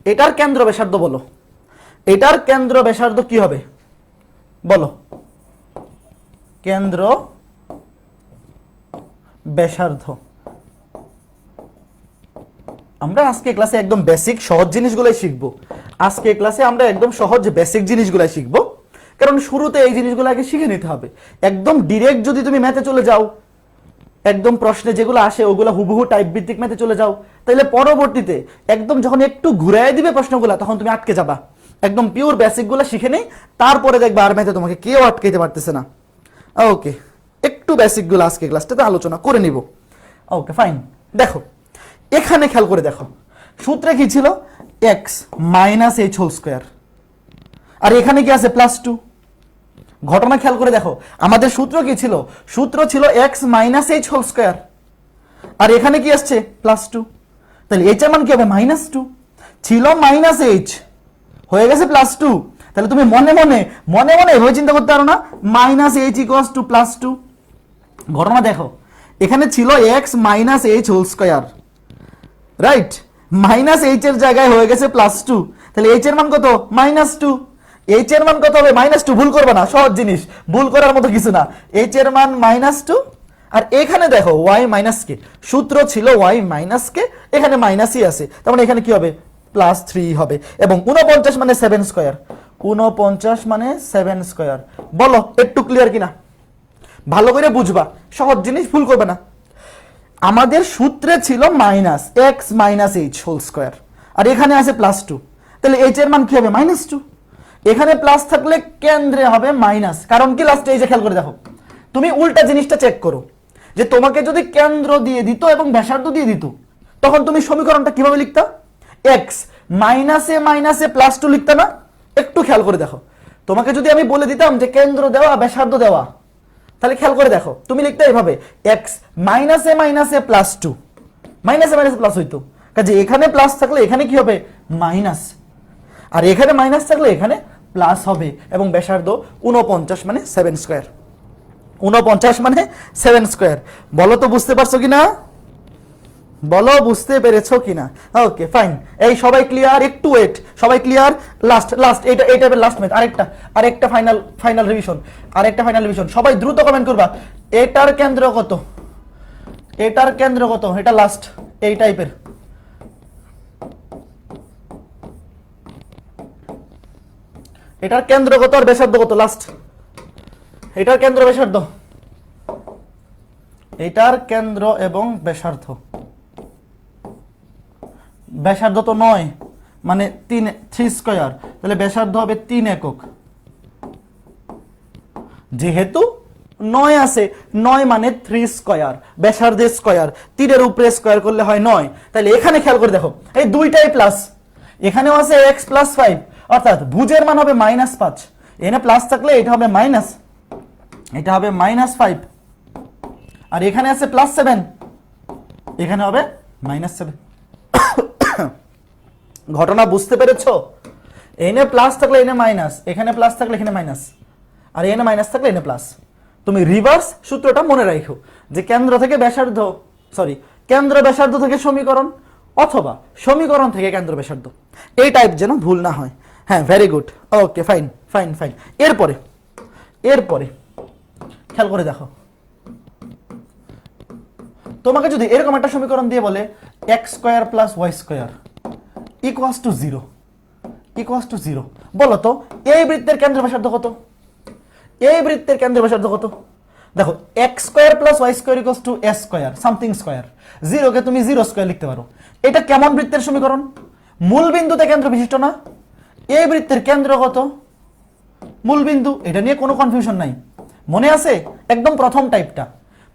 [SPEAKER 1] এটার কেন্দ্র ব্যাসার্ধ কি হবে বলো? কেন্দ্র ব্যাসার্ধ আমরা আজকে ক্লাসে একদম বেসিক সহজ জিনিসগুলাই শিখবো। আজকে ক্লাসে আমরা একদম সহজ বেসিক জিনিসগুলাই শিখবো, কারণ শুরুতে এই জিনিসগুলো আগে শিখে নিতে হবে। একদম ডিরেক্ট যদি তুমি ম্যাথে চলে যাও, একদম প্রশ্নে যেগুলো আসে ওগুলো হুবহু টাইপ ভিত্তিক ম্যাথে চলে যাও, তাহলে পরবর্তীতে একদম যখন একটু ঘুরাই দিবে প্রশ্নগুলো তখন তুমি আটকে যাবা। একদম পিওর বেসিকগুলো শিখে নেই, তারপরে দেখবা আর ম্যাথে তোমাকে কেউ আটকাইতে পারতেছে না। ওকে, একটু বেসিকগুলো আজকে ক্লাসটাতে আলোচনা করে নিব। Okay fine. দেখো এখানে খেয়াল করে দেখো, সূত্রে কি ছিল? X minus H whole square, আর এখানে কি আছে? +2। ঘটনা খেয়াল করে দেখো, আমাদের সূত্র কি ছিল? সূত্র ছিল x minus H whole square, আর এখানে কি আসছে? +2। তাহলে এইচ এর মান কি হবে? -2। ছিল -h, হয়ে গেছে +2। তাহলে তুমি মনে মনে এভাবে চিন্তা করতে পারো না, -h = +2। ঘটনা দেখো, এখানে ছিল x minus H whole square, right? -h এর জায়গায় হয়ে গেছে +2। তাহলে h এর মান কত? -2। h এর মান কত হবে? -2। ভুল করবে না, সহজ জিনিস, ভুল করার মতো কিছু না। h এর মান -2, আর এখানে দেখো y - k, সূত্র ছিল y - k, এখানে মাইনাসই আছে, তার মানে এখানে কি হবে? +3 হবে। এবং 49 মানে 7 স্কয়ার, 49 মানে 7 স্কয়ার। বলো একটু ক্লিয়ার কিনা? ভালো করে বুঝবা, সহজ জিনিস, ভুল করবে না। আমাদের সূত্রে ছিল -x - h হোল স্কয়ার, আর এখানে আছে +2, তাহলে h এর মান কি হবে? -2। এখানে প্লাস থাকলে কেন্দ্রে হবে মাইনাস, কারণ কি? লাস্টে এই যে খেয়াল করে দেখো, তুমি উল্টা জিনিসটা চেক করো, যে তোমাকে যদি কেন্দ্র দিয়ে দিত এবং ব্যাসার্ধ দিয়ে দিত, তখন তুমি সমীকরণটা কিভাবে লিখতা? x মাইনাসে +2 লিখতা না? একটু খেয়াল করে দেখো, তোমাকে যদি আমি বলে দিতাম যে কেন্দ্র দেওয়া ব্যাসার্ধ দেওয়া, তাহলে খেয়াল করে দেখো, তুমি লিখতে এইভাবে x মাইনাসে +2, মাইনাসে প্লাস হইতো, কাজে এখানে প্লাস থাকলে এখানে কি হবে? মাইনাস, আর এখানে মাইনাস থাকলে এখানে প্লাস হবে। এবং ব্যাসার্ধ 49 মানে 7 স্কয়ার, 49 মানে 7 স্কয়ার। বলো তো বুঝতে পারছো কিনা? বলো বুঝতে পেরেছো কিনা? Okay fine. এই সবাই ক্লিয়ার? একটু ওয়েট, সবাই ক্লিয়ার? লাস্ট এটা লাস্ট ম্যাথ, আরেকটা ফাইনাল রিভিশন। সবাই দ্রুত কমেন্ট করবা, এটার কেন্দ্র কত? এটা লাস্ট এই টাইপের। এটার কেন্দ্র কত আর ব্যাসার্ধ কত? লাস্ট এটার কেন্দ্র ব্যাসার্ধ, এটার কেন্দ্র এবং ব্যাসার্ধ। ব্যাসার্ধ তো 9 মানে 3 স্কয়ার, তাহলে ব্যাসার্ধ হবে 3 একক। যেহেতু 9 আছে, 9 মানে 3 স্কয়ার, ব্যাসার্ধের স্কয়ার, 3 এর উপরে স্কয়ার করলে হয় 9। তাহলে এখানে খেয়াল করে দেখো, এই দুইটাই প্লাস, এখানেও আছে x + 5, অর্থাৎ ভুজের মান হবে -5। এখানে প্লাস থাকলে এটা হবে মাইনাস, এটা হবে -5, আর এখানে আছে +7, এখানে হবে -7। ঘটনা বুঝতে পেরেছো? এনে প্লাস থাকলে এনে মাইনাস, এখানে প্লাস থাকলে এখানে মাইনাস, আর এনে মাইনাস থাকলে এনে প্লাস। তুমি রিভার্স সূত্রটা মনে রাখো, যে কেন্দ্র ব্যাসার্ধ থেকে সমীকরণ, অথবা সমীকরণ থেকে কেন্দ্র ব্যাসার্ধ, এই টাইপ যেন ভুল না হয়। হ্যাঁ, ভেরি গুড। Okay fine. এরপরে খেয়াল করে দেখো, তোমাকে যদি এরকম একটা সমীকরণ দিয়ে বলে x² + y² = 0, বলো তো এই বৃত্তের কেন্দ্র ব্যাসার্ধ কত? দেখো x² + y² = a² something square, 0 কে তুমি 0 স্কয়ার লিখতে পারো। এটা কেমন বৃত্তের সমীকরণ? মূল বিন্দুতে কেন্দ্র বিশিষ্ট না? এই বৃত্তের কেন্দ্র কত? মূল বিন্দু, এটা নিয়ে কোনো কনফিউশন নাই, মনে আছে? একদম প্রথম টাইপটা,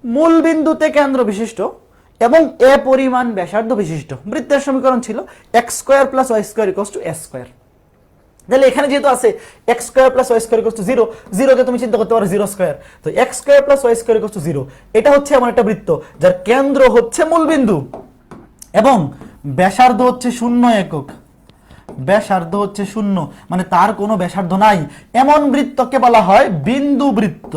[SPEAKER 1] মূল বিন্দুতে কেন্দ্র বিশিষ্ট এবং এ পরিমাণ ব্যাসার্ধ বিশিষ্ট বৃত্তের সমীকরণ ছিল x² + y² = a²। তাহলে এখানে যেহেতু আছে x square plus Y square equal to 0, 0 কে তুমি চিন্তা করতে পারো 0 স্কোয়ার, তো x square plus Y square equal to 0। এটা হচ্ছে এমন একটা বৃত্ত যার কেন্দ্র হচ্ছে মূলবিন্দু এবং ব্যাসার্ধ হচ্ছে 0 একক, ব্যাসার্ধ হচ্ছে 0, মানে তার কোনো ব্যাসার্ধ নাই, এমন বৃত্তকে বলা হয় বিন্দু বৃত্ত।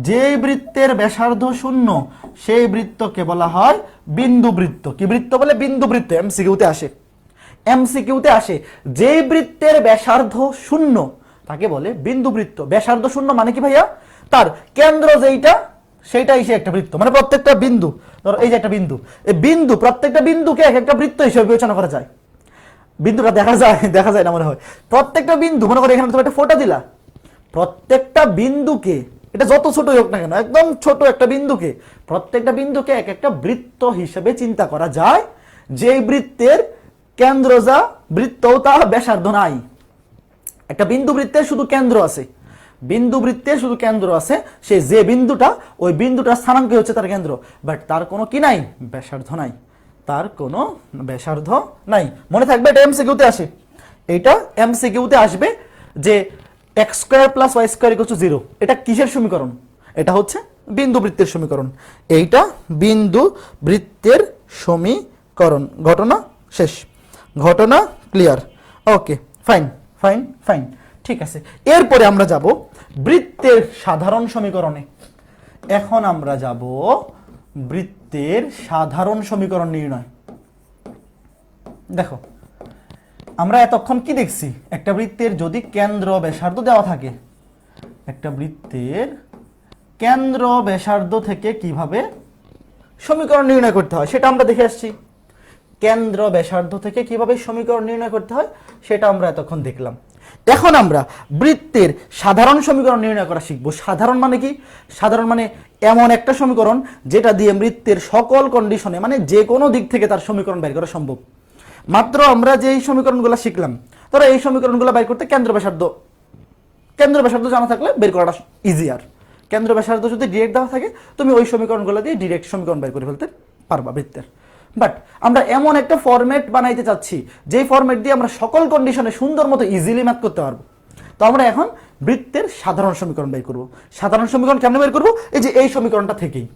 [SPEAKER 1] যে বৃত্তের ব্যাসার্ধ 0 সেই বৃত্তকে বলা হয় বিন্দু বৃত্ত। কি বৃত্ত বলে? বিন্দু বৃত্ত। এমসিকিউতে আসে, এমসিকিউতে আসে যে বৃত্তের ব্যাসার্ধ 0 তাকে বলে বিন্দু বৃত্ত। ব্যাসার্ধ 0 মানে কি ভাইয়া? তার কেন্দ্র যেইটা সেইটা এসে একটা বৃত্ত, মানে প্রত্যেকটা বিন্দু, ধরো এই যে একটা বিন্দু, এই বিন্দু প্রত্যেকটা বিন্দুকে এক একটা বৃত্ত হিসেবে বিবেচনা করা যায়। বিন্দুটা দেখা যায় না মনে হয়। প্রত্যেকটা বিন্দু, মনে করো এখানে তুমি একটা ফোঁটা দিলা, প্রত্যেকটা বিন্দুকে, এটা যত ছোটই হোক না কেন, একদম ছোট একটা বিন্দুকে, প্রত্যেকটা বিন্দুকে এক একটা বৃত্ত হিসেবে চিন্তা করা যায়, যে বৃত্তের কেন্দ্র যা, বৃত্তও তা, ব্যাসার্ধ নাই। একটা বিন্দু বৃত্তের শুধু কেন্দ্র আছে, বিন্দু বৃত্তের শুধু কেন্দ্র আছে, সে যে বিন্দুটা, ওই বিন্দুটার স্থানাঙ্কই হচ্ছে তার কেন্দ্র, বাট তার কোনো কি নাই? ব্যাসার্ধ নাই, তার কোনো ব্যাসার্ধ নাই। মনে থাকবে, এটা এমসিকিউতে আসে, এটা এমসিকিউতে আসবে যে x square plus Y square equal to 0, এটা কিসের সমীকরণ? এটা হচ্ছে বিন্দু বৃত্তের সমীকরণ। এইটা বিন্দু বৃত্তের সমীকরণ। ঘটনা শেষ, ঘটনা ক্লিয়ার। ওকে, ফাইন ফাইন ফাইন, ঠিক আছে। এরপরে আমরা যাব বৃত্তের সাধারণ সমীকরণে। এখন আমরা যাব বৃত্তের সাধারণ সমীকরণ নির্ণয়। দেখো, আমরা এতক্ষণ কি দেখছি? একটা বৃত্তের যদি কেন্দ্র ব্যাসার্ধ দেওয়া থাকে, একটা বৃত্তের কেন্দ্র ব্যাসার্ধ থেকে কিভাবে সমীকরণ নির্ণয় করতে হয় সেটা আমরা দেখে আসছি। কেন্দ্র ব্যাসার্ধ থেকে কিভাবে সমীকরণ নির্ণয় করতে হয় সেটা আমরা এতক্ষণ দেখলাম। এখন আমরা বৃত্তের সাধারণ সমীকরণ নির্ণয় করা শিখব। সাধারণ মানে কি? সাধারণ মানে এমন একটা সমীকরণ যেটা দিয়ে বৃত্তের সকল কন্ডিশনে, মানে যে কোনো দিক থেকে তার সমীকরণ বের করা সম্ভব। মাত্র আমরা যে এই সমীকরণগুলো শিখলাম, ধরো এই সমীকরণগুলো বের করতে কেন্দ্র ব্যাসার্ধ জানা থাকলে বের করাটা ইজিয়ার। কেন্দ্র ব্যাসার্ধ যদি ডিরেক্ট দেওয়া থাকে, তুমি ওই সমীকরণগুলো দিয়ে ডিরেক্ট সমীকরণ বের করে ফেলতে পারবা বৃত্তের। বাট আমরা এমন একটা ফরম্যাট বানাইতে চাচ্ছি যেই ফরম্যাট দিয়ে আমরা সকল কন্ডিশনে সুন্দর মতো ইজিলি ম্যাথ করতে পারবো। তো আমরা এখন বৃত্তের সাধারণ সমীকরণ বের করব। সাধারণ সমীকরণ কেমনে বের করব? এই যে এই সমীকরণটা থেকেই,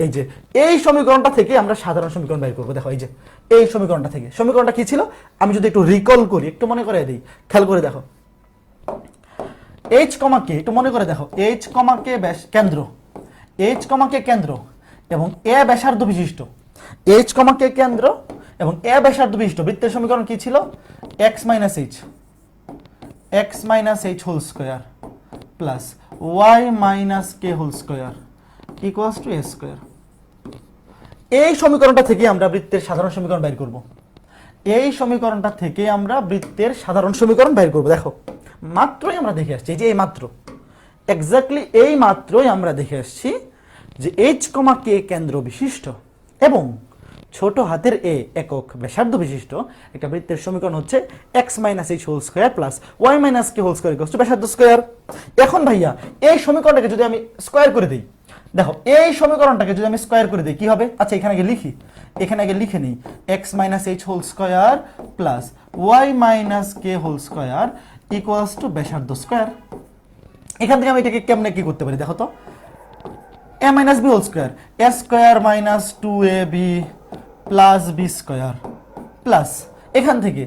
[SPEAKER 1] এই যে এই সমীকরণটা থেকে আমরা সাধারণ সমীকরণ বের করবো। দেখো, এই যে এই সমীকরণটা থেকে, সমীকরণটা কি ছিল আমি যদি একটু রিকল করি, একটু মনে করে দিই, খেয়াল করে দেখো, এইচ কমা কে, একটু মনে করে দেখো, এইচ কমা কে কেন্দ্র, এইচ কমা কে কেন্দ্র এবং এ ব্যাসার্ধ বিশিষ্ট, এইচ কমা কে কেন্দ্র এবং এ ব্যাসার্ধ বিশিষ্ট বৃত্তের সমীকরণ কি ছিল? X minus H whole square plus Y minus K whole square equals to A square. এই সমীকরণটা থেকে আমরা বৃত্তের সাধারণ সমীকরণ বের করব। এই সমীকরণটা থেকে আমরা বৃত্তের সাধারণ সমীকরণ বের করব। দেখো, মাত্রই আমরা দেখে আসছি, এই যে এই মাত্র, এক্স্যাক্টলি এই মাত্রই আমরা দেখে আসছি যে এইচ কমা কে কেন্দ্র বিশিষ্ট এবং ছোট হাতের এ একক ব্যাসার্ধ বিশিষ্ট একটা বৃত্তের সমীকরণ হচ্ছে x minus H whole square plus Y minus K whole square equals to ব্যাসার্ধ স্কোয়ার। এখন ভাইয়া এই সমীকরণটাকে যদি আমি স্কোয়ার করে দিই, দেখো এই সমীকরণটাকে যদি আমি স্কোয়ার করে দিই কি হবে? আচ্ছা, এখানে আগে লিখি, এখানে আগে লিখে নিই, x minus H whole square plus Y minus K whole square equals to ব্যাসার্ধ স্কোয়ার। এখান থেকে আমি এটাকে কেমনে কি করতে পারি দেখো তো, A minus B whole square, A square minus 2ab plus B square plus এখান থেকে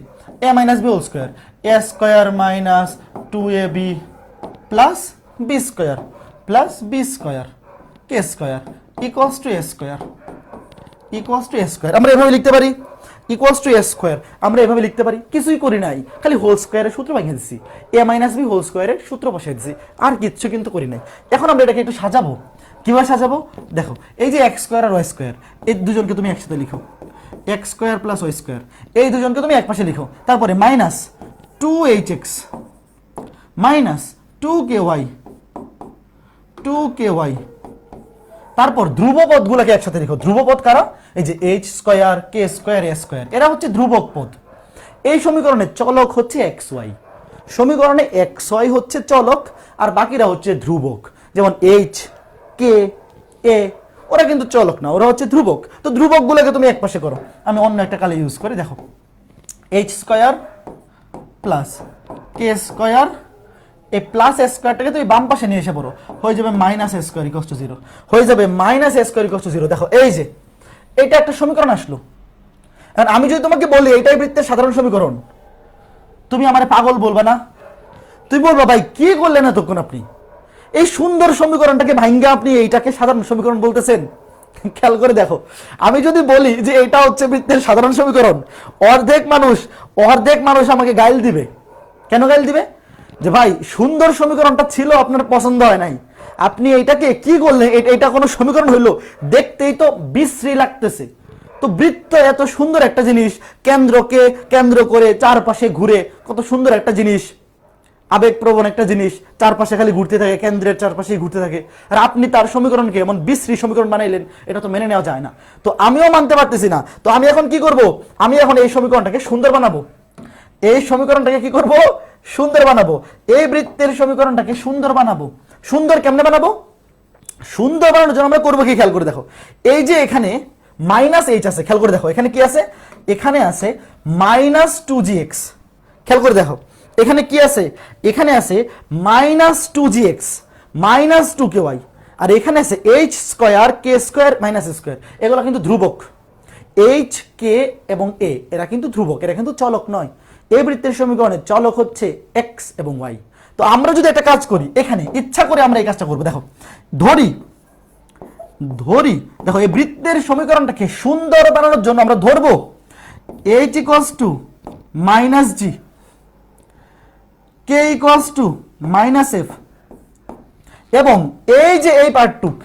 [SPEAKER 1] A minus B whole square, A square minus 2ab plus B square plus B square কে square equals to A square, equals to A square. আমরা এভাবে লিখতে পারি, equals to A square আমরা এভাবে লিখতে পারি। কিছুই করি নাই, খালি হোল স্কোয়ারের সূত্র বানিয়ে দিচ্ছি, এ মাইনাস বি হোল স্কোয়ারের সূত্র বসিয়ে দিচ্ছি, আর কিচ্ছু কিন্তু করি নাই। এখন আমরা এটাকে একটু সাজাবো। কিভাবে সাজাবো? দেখো, এই যে এক্স স্কোয়ার আর ওয়াই স্কোয়ার, এই দুজনকে তুমি একসাথে লিখো, x square plus Y square, এই দুজনকে তুমি এক পাশে লিখো, তারপরে মাইনাস 2hx মাইনাস 2ky, তারপর ধ্রুবপদ গুলাকে একসাথে লিখো। ধ্রুবপদ কারা? এই যে এইচ স্কোয়ার, কে স্কোয়ার, এ স্কোয়ার, এরা হচ্ছে ধ্রুবক পদ। এই সমীকরণে চলক হচ্ছে এক্স ওয়াই, সমীকরণে এক্স ওয়াই হচ্ছে চলক আর বাকিরা হচ্ছে ধ্রুবক। যেমন এইচ, কে, এ, ওরা কিন্তু চলক না, ওরা হচ্ছে ধ্রুবক। তো ধ্রুবক গুলোকে তুমি এক পাশে করো। আমি অন্য একটা কালে ইউজ করি, দেখো, এইচ স্কোয়ার প্লাস কে স্কয়ার, এই প্লাস স্কয়ারটাকে তুমি বাম পাশে নিয়ে এসে পড়ো, হয়ে যাবে মাইনাস স্কয়ার ইকুয়ালস টু 0, হয়ে যাবে মাইনাস স্কয়ার ইকুয়ালস টু 0। দেখো এই যে এটা একটা সমীকরণ আসলো। এখন আমি যদি তোমাকে বলি এটাই বৃত্তের সাধারণ সমীকরণ, তুমি আমারে পাগল বলবা না? তুই বলবা ভাই কি করলেন এতক্ষণ আপনি, এই সুন্দর সমীকরণটাকে ভাঙ্গা আপনি এইটাকে সাধারণ সমীকরণ বলতেছেন। খেয়াল করে দেখো, আমি যদি বলি যে এটা হচ্ছে বৃত্তের সাধারণ সমীকরণ, অর্ধেক মানুষ আমাকে গাইল দিবে। কেন গাইল দিবে? যে ভাই সুন্দর সমীকরণটা ছিল আপনার পছন্দ হয় নাই, আপনি এইটাকে কি করলেন, এটা কোনো সমীকরণ হইলো? দেখতেই তো বিশ্রী লাগতেছে। তো বৃত্ত এত সুন্দর একটা জিনিস, কেন্দ্রকে কেন্দ্র করে চারপাশে ঘুরে, কত সুন্দর একটা জিনিস, আবেগপ্রবণ একটা জিনিস, চারপাশে খালি ঘুরতে থাকে, কেন্দ্রের চারপাশেই ঘুরতে থাকে, আর আপনি তার সমীকরণকে এমন বিশ্রী সমীকরণ বানাইলেন, এটা তো মেনে নেওয়া যায় না। তো আমিও মানতে পারতেছি না। তো আমি এখন কি করব? আমি এখন এই সমীকরণটাকে সুন্দর বানাবো। এই সমীকরণটাকে কি করব? সুন্দর বানাবো। এই বৃত্তের সমীকরণটাকে সুন্দর বানাবো। সুন্দর কেমনে বানাবো? সুন্দর বানানোর জন্য আমরা করবো কি, খেয়াল করে দেখো, এই যে এখানে মাইনাস এইচ আছে, খেয়াল করে দেখো এখানে কি আছে, এখানে আছে মাইনাস 2gx। খেয়াল করে দেখো এখানে কি আছে, এখানে আছে মাইনাস 2gx মাইনাস 2ky, আর এখানে আছে এইচ স্কয়ার কে স্কয়ার মাইনাস স্কয়ার। এগুলো কিন্তু ধ্রুবক, এইচ কে এবং এ এরা কিন্তু ধ্রুবক, এরা কিন্তু চলক নয়। এই বৃত্তের সমীকরণে চলক হচ্ছে এক্স এবং ওয়াই। তো আমরা যদি একটা কাজ করি, এখানে ইচ্ছা করে আমরা এই কাজটা করবো। দেখো ধরি দেখো এই বৃত্তের সমীকরণটাকে সুন্দর বানানোর জন্য আমরা ধরবো H equals to minus G, K equals to minus f, এবং এই যে এই পার্টটুক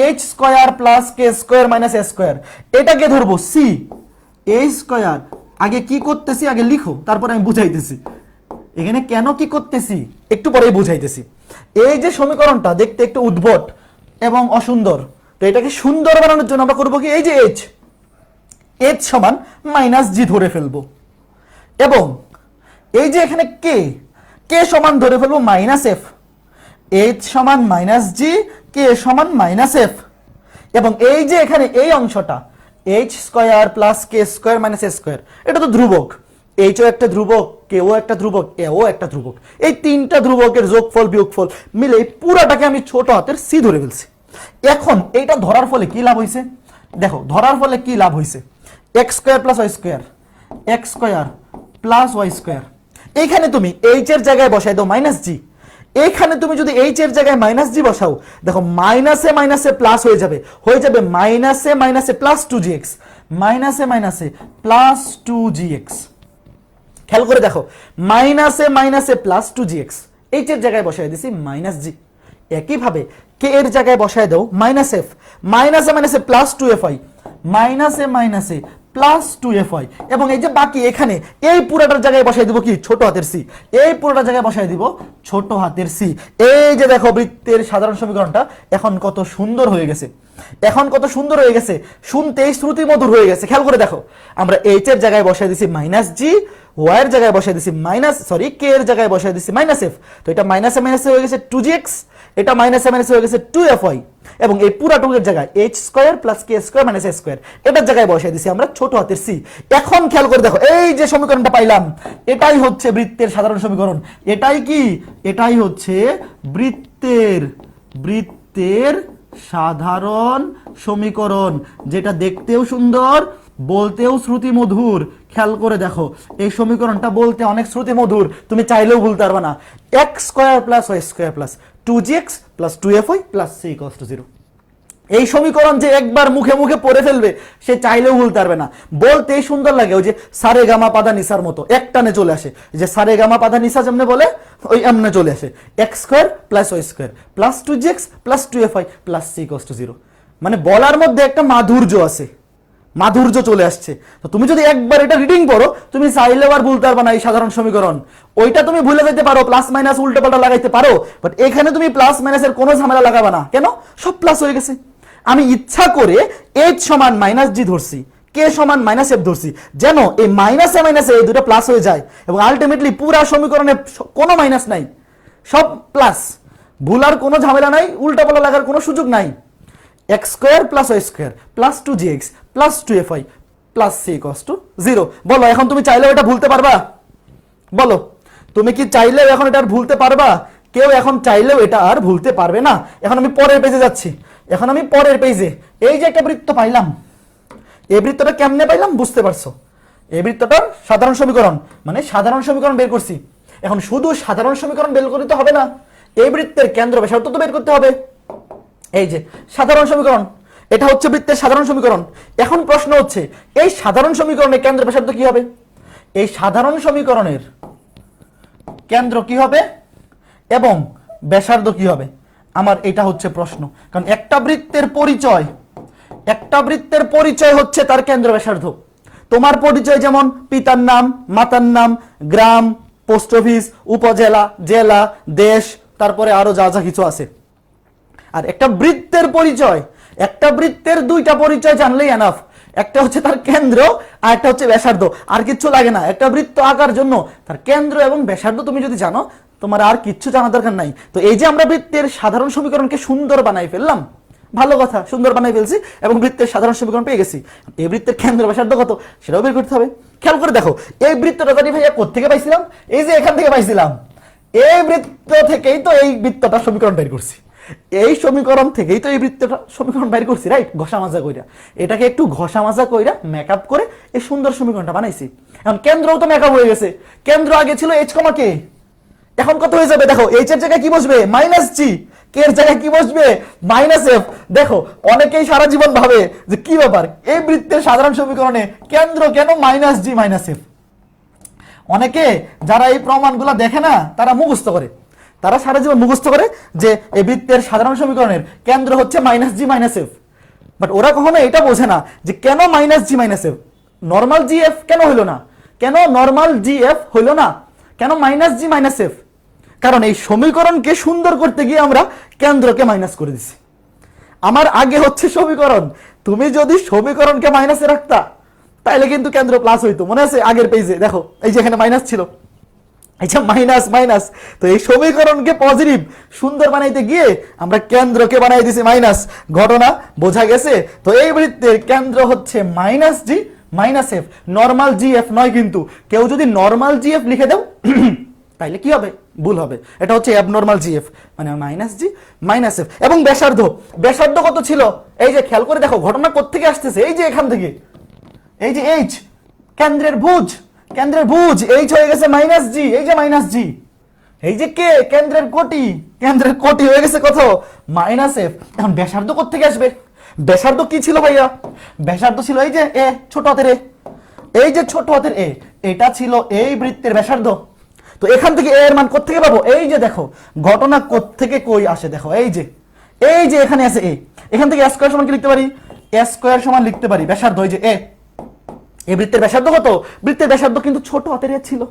[SPEAKER 1] এইচ স্কয়ার প্লাস কে স্কয়ার মাইনাস এ স্কয়ার, এটাকে ধরবো সি। এই স্কয়ার আগে কি করতেছি আগে লিখো, তারপরে আমি বুঝাইতেছি এখানে কেন কি করতেছি, একটু পরেই বুঝাইতেছি। এই যে সমীকরণটা দেখতে একটু উদ্ভট এবং অসুন্দর, তো এটাকে সুন্দর বানানোর জন্য আমরা করবো কি, এই যে এইচ সমান মাইনাস জি ধরে ফেলবো, এবং এই যে এখানে কে সমান ধরে ফেলবো মাইনাস এফ। এইচ সমান মাইনাস জি, কে সমান মাইনাস এফ, এবং এই যে এখানে এই অংশটা এইচ স্কয়ার প্লাস কে স্কয়ার মাইনাস এ স্কয়ার, এটা তো ধ্রুবক, এইচও একটা ধ্রুবক, কেও একটা ধ্রুবক, এও একটা ধ্রুবক। এই তিনটা ধ্রুবকের যোগফল বিয়োগফল মিলে পুরাটাকে আমি ছোট হাতের সি ধরে ফেলছি। এখন এইটা ধরার ফলে কি লাভ হয়েছে? দেখো ধরার ফলে কি লাভ হয়েছে, x square plus y square, x square plus y square. এইখানে তুমি এইচ এর জায়গায় বসাই দাও মাইনাস জি, এইখানে তুমি যদি এইচ এর জায়গায় মাইনাস জি বসাও, দেখো মাইনাসে মাইনাসে প্লাস হয়ে যাবে মাইনাসে মাইনাসে প্লাস 2gx, মাইনাসে মাইনাসে প্লাস 2gx। খেয়াল করে দেখো মাইনাসে মাইনাসে প্লাস 2gx, এইচ এর জায়গায় বসাই দিছি মাইনাস জি। একইভাবে কে এর জায়গায় বসায় দাও মাইনাস এফ, মাইনাসে মাইনাসে প্লাস 2fi, মাইনাসে মাইনাসে প্লাস 2fi, এবং এই যে বাকি এখানে এই পুরোটার জায়গায় বসাই দিব কি, ছোট হাতের সি। এই পুরোটার জায়গায় বসাই দিব ছোট হাতের সি। এই যে দেখো বৃত্তের সাধারণ সমীকরণটা এখন কত সুন্দর হয়ে গেছে, এখন কত সুন্দর হয়ে গেছে, শুনতেই শ্রুতি মধুর হয়ে গেছে। খেয়াল করে দেখো আমরা এইচ এর জায়গায় বসাই দিছি মাইনাস জি, ওয়াই এর জায়গায় বসাই দিছি কে এর জায়গায় বসাই দিছি মাইনাস এফ। তো এটা মাইনাসে মাইনাসে হয়ে গেছে 2gx, এটা মাইনাসে মাইনাসে হয়ে গেছে 2fi, এবং এই পুরাটুকের জায়গায় এইচ স্কয়ার প্লাস কে স্কয়ার মাইনাস এ স্কয়ার, এটার জায়গায় বসাই দিছি আমরা ছোট হাতের সি। এখন খেয়াল করে দেখো এই যে সমীকরণটা পাইলাম, এটাই হচ্ছে বৃত্তের সাধারণ সমীকরণ। এটাই কি, এটাই হচ্ছে বৃত্তের সাধারণ সমীকরণ, যেটা দেখতেও সুন্দর, বলতেও শ্রুতি মধুর। খেয়াল করে দেখো এই সমীকরণটা বলতে অনেক শ্রুতি মধুর, তুমি চাইলেও বলতে পারবে না। X square plus y square plus 2gx plus 2fi plus c equals to 0। এই সমীকরণ যে একবার মুখে মুখে পড়ে ফেলবে সে চাইলেও ভুলতে পারবে না, বলতেই সুন্দর লাগে। ওই যে সারে গামা পাদা নিসার মতো একটানে চলে আসে, যে সারে গামা পাদা নিসা যেমনে বলে ওই এমনে চলে আসে, x square plus y square plus 2gx plus 2fi plus c equals to 0। মানে বলার মধ্যে একটা মাধুর্য আছে, মাধুর্য চলে আসছে। তো তুমি যদি একবার এটা রিডিং পড়ো, তুমি চাইলেও আর ভুলতে পারবে না এই সাধারণ সমীকরণ। ওইটা তুমি ভুলে যেতে পারো, প্লাস মাইনাস উল্টো পাল্টা লাগাইতে পারো, বাট এখানে তুমি প্লাস মাইনাসের কোনো ঝামেলা লাগাবে না। কেন? সব প্লাস হয়ে গেছে। আমি ইচ্ছা করে এইচ সমান মাইনাস জি ধরছি, কে সমান মাইনাস এফ ধরছি, যেন এই মাইনাসে মাইনাসে এই দুটো প্লাস হয়ে যায়, এবং আলটিমেটলি পুরা সমীকরণে কোনো মাইনাস নাই, সব প্লাস। ভুলার কোনো ঝামেলা নাই, উল্টা পাল্টা লাগার কোনো সুযোগ নাই। X square plus y square plus 2gx plus 2fi plus c equals to 0। বলো এখন তুমি চাইলেও এটা ভুলতে পারবা? বলো তুমি কি চাইলেও এখন এটা আর ভুলতে পারবা? কেউ এখন চাইলেও এটা আর ভুলতে পারবে না। এখন আমি পরের পেজে যাচ্ছি। এখন আমি পরের পেজে এই যে একটা বৃত্ত পাইলাম, এই বৃত্তটা কেমনে পাইলাম বুঝতে পারছো? এই বৃত্তটার সাধারণ সমীকরণ, মানে সাধারণ সমীকরণ বের করছি। এখন শুধু সাধারণ সমীকরণ বের করতে হবে না, এই বৃত্তের কেন্দ্র ব্যাসার্ধ তো বের করতে হবে। এই যে সাধারণ সমীকরণ, এটা হচ্ছে বৃত্তের সাধারণ সমীকরণ। এখন প্রশ্ন হচ্ছে এই সাধারণ সমীকরণের কেন্দ্র ব্যাসার্ধ কি হবে? এই সাধারণ সমীকরণের কেন্দ্র কি হবে এবং ব্যাসার্ধ কি হবে, আমার এটা হচ্ছে প্রশ্ন। কারণ একটা বৃত্তের পরিচয় হচ্ছে তার কেন্দ্র ব্যাসার্ধ। তোমার পরিচয় যেমন পিতার নাম, মাতার নাম, গ্রাম, পোস্ট অফিস, উপজেলা, জেলা, দেশ, তারপরে আরো যা যা কিছু আছে। আর একটা বৃত্তের পরিচয়, একটা বৃত্তের দুইটা পরিচয় জানলেই এনাফ। একটা হচ্ছে তার কেন্দ্র আর একটা হচ্ছে ব্যাসার্ধ, আর কিচ্ছু লাগে না। একটা বৃত্ত আঁকার জন্য তার কেন্দ্র এবং ব্যাসার্ধ তুমি যদি জানো, তোমার আর কিচ্ছু জানা দরকার নাই। তো এই যে আমরা বৃত্তের সাধারণ সমীকরণকে সুন্দর বানাই ফেললাম, ভালো কথা, সুন্দর বানাই ফেলছি এবং বৃত্তের সাধারণ সমীকরণ পেয়ে গেছি। এই বৃত্তের কেন্দ্র ব্যাসার্ধ কত সেটাও বের করতে হবে। খেয়াল করে দেখো, এই বৃত্তটা জানি ভাইয়া কোত্থেকে পাইছিলাম? এই যে এখান থেকে পাইছিলাম। এই বৃত্ত থেকেই তো এই বৃত্তটা সমীকরণ বের করছি। এই সমীকরণ থেকেই তো এই বৃত্তটা সমীকরণ বের করছি, রাইট? ঘষা মাজা কইরা, এটাকে একটু ঘষা মাজা কইরা মেকআপ করে এই সুন্দর সমীকরণটা বানাইছি। এখন কেন্দ্রও তো মেকআপ হয়ে গেছে। কেন্দ্র আগে ছিল এইচ কমা কে, এখন কত হয়ে যাবে দেখো? এইচ এর জায়গায় কি বসবে? মাইনাস জি। কে এর জায়গায় কি বসবে? Minus F. দেখো অনেকেই সারা জীবন ভাবে যে কি ব্যাপার, এই বৃত্তের সাধারণ সমীকরণে কেন্দ্র কেন মাইনাস জি মাইনাস এফ? অনেকে যারা এই প্রমাণগুলো দেখে না, তারা মুখস্থ করে, তারা সারা জীবন মুখস্থ করে যে এই বৃত্তের সাধারণ সমীকরণের কেন্দ্র হচ্ছে minus G minus F. But ওরা কখনো এটা বোঝে না যে কেন minus G minus F, normal G F কেন হইলো না, কেন নর্মাল জি এফ হইলো না, কেন মাইনাস জি মাইনাস এফ? কারণ এই সমীকরণকে সুন্দর করতে গিয়ে আমরা কেন্দ্রকে মাইনাস করে দিছি। আমার আগে হচ্ছে সমীকরণ, তুমি যদি সমীকরণকে মাইনাসে রাখতা তাহলে কিন্তু কেন্দ্র প্লাস হইতো। মনে আছে আগের পেজে দেখো, এই যে এখানে মাইনাস ছিল, এই যে মাইনাস মাইনাস। তো এই সমীকরণকে পজিটিভ সুন্দর বানাইতে গিয়ে আমরা কেন্দ্রকে বানাই দিছি মাইনাস। ঘটনা বোঝা গেছে? তো এই বৃত্তের কেন্দ্র হচ্ছে minus G minus F, normal G F নয়। কিন্তু কেউ যদি নর্মাল জি এফ লিখে দাও তাইলে কি হবে? ভুল হবে। এটা হচ্ছে অ্যাবনর্মাল জিএফ, মানে মাইনাস জি মাইনাস এফ। এবং ব্যাসার্ধ, ব্যাসার্ধ কত ছিল? এই যে খেয়াল করে দেখো ঘটনা কোত্থেকে আসতেছে, এই যে এখান থেকে, এই যে এইচ, কেন্দ্রের ভুজ, কেন্দ্রের ভুজ এইচ হয়ে গেছে মাইনাস জি, এই যে মাইনাস জি। এই যে কে, কেন্দ্রের কোটি, কেন্দ্রের কোটি হয়ে গেছে কত? Minus F. এখন ব্যাসার্ধ কোত্থেকে আসবে? ব্যাসার্ধ কি ছিল ভাইয়া? ব্যাসার্ধ ছিল এই যে এ, ছোট হাতের এ, এই যে ছোট হাতের এ, এটা ছিল এই বৃত্তের ব্যাসার্ধ। তো এখান থেকে এ এর মান কোত্থেকে পাবো? এই যে দেখো ঘটনা কোত্থেকে কই আসে দেখো, এই যে এখানে আছে এ, এখান থেকে স্কয়ার সমান কি লিখতে পারি? এ স্কয়ার সমান লিখতে পারি ব্যাসার্ধ, এই যে এ। এই বৃত্তের ব্যাসার্ধ কত? বৃত্তের ব্যাসার্ধ কিন্তু ছোট হাতের এ ছিল।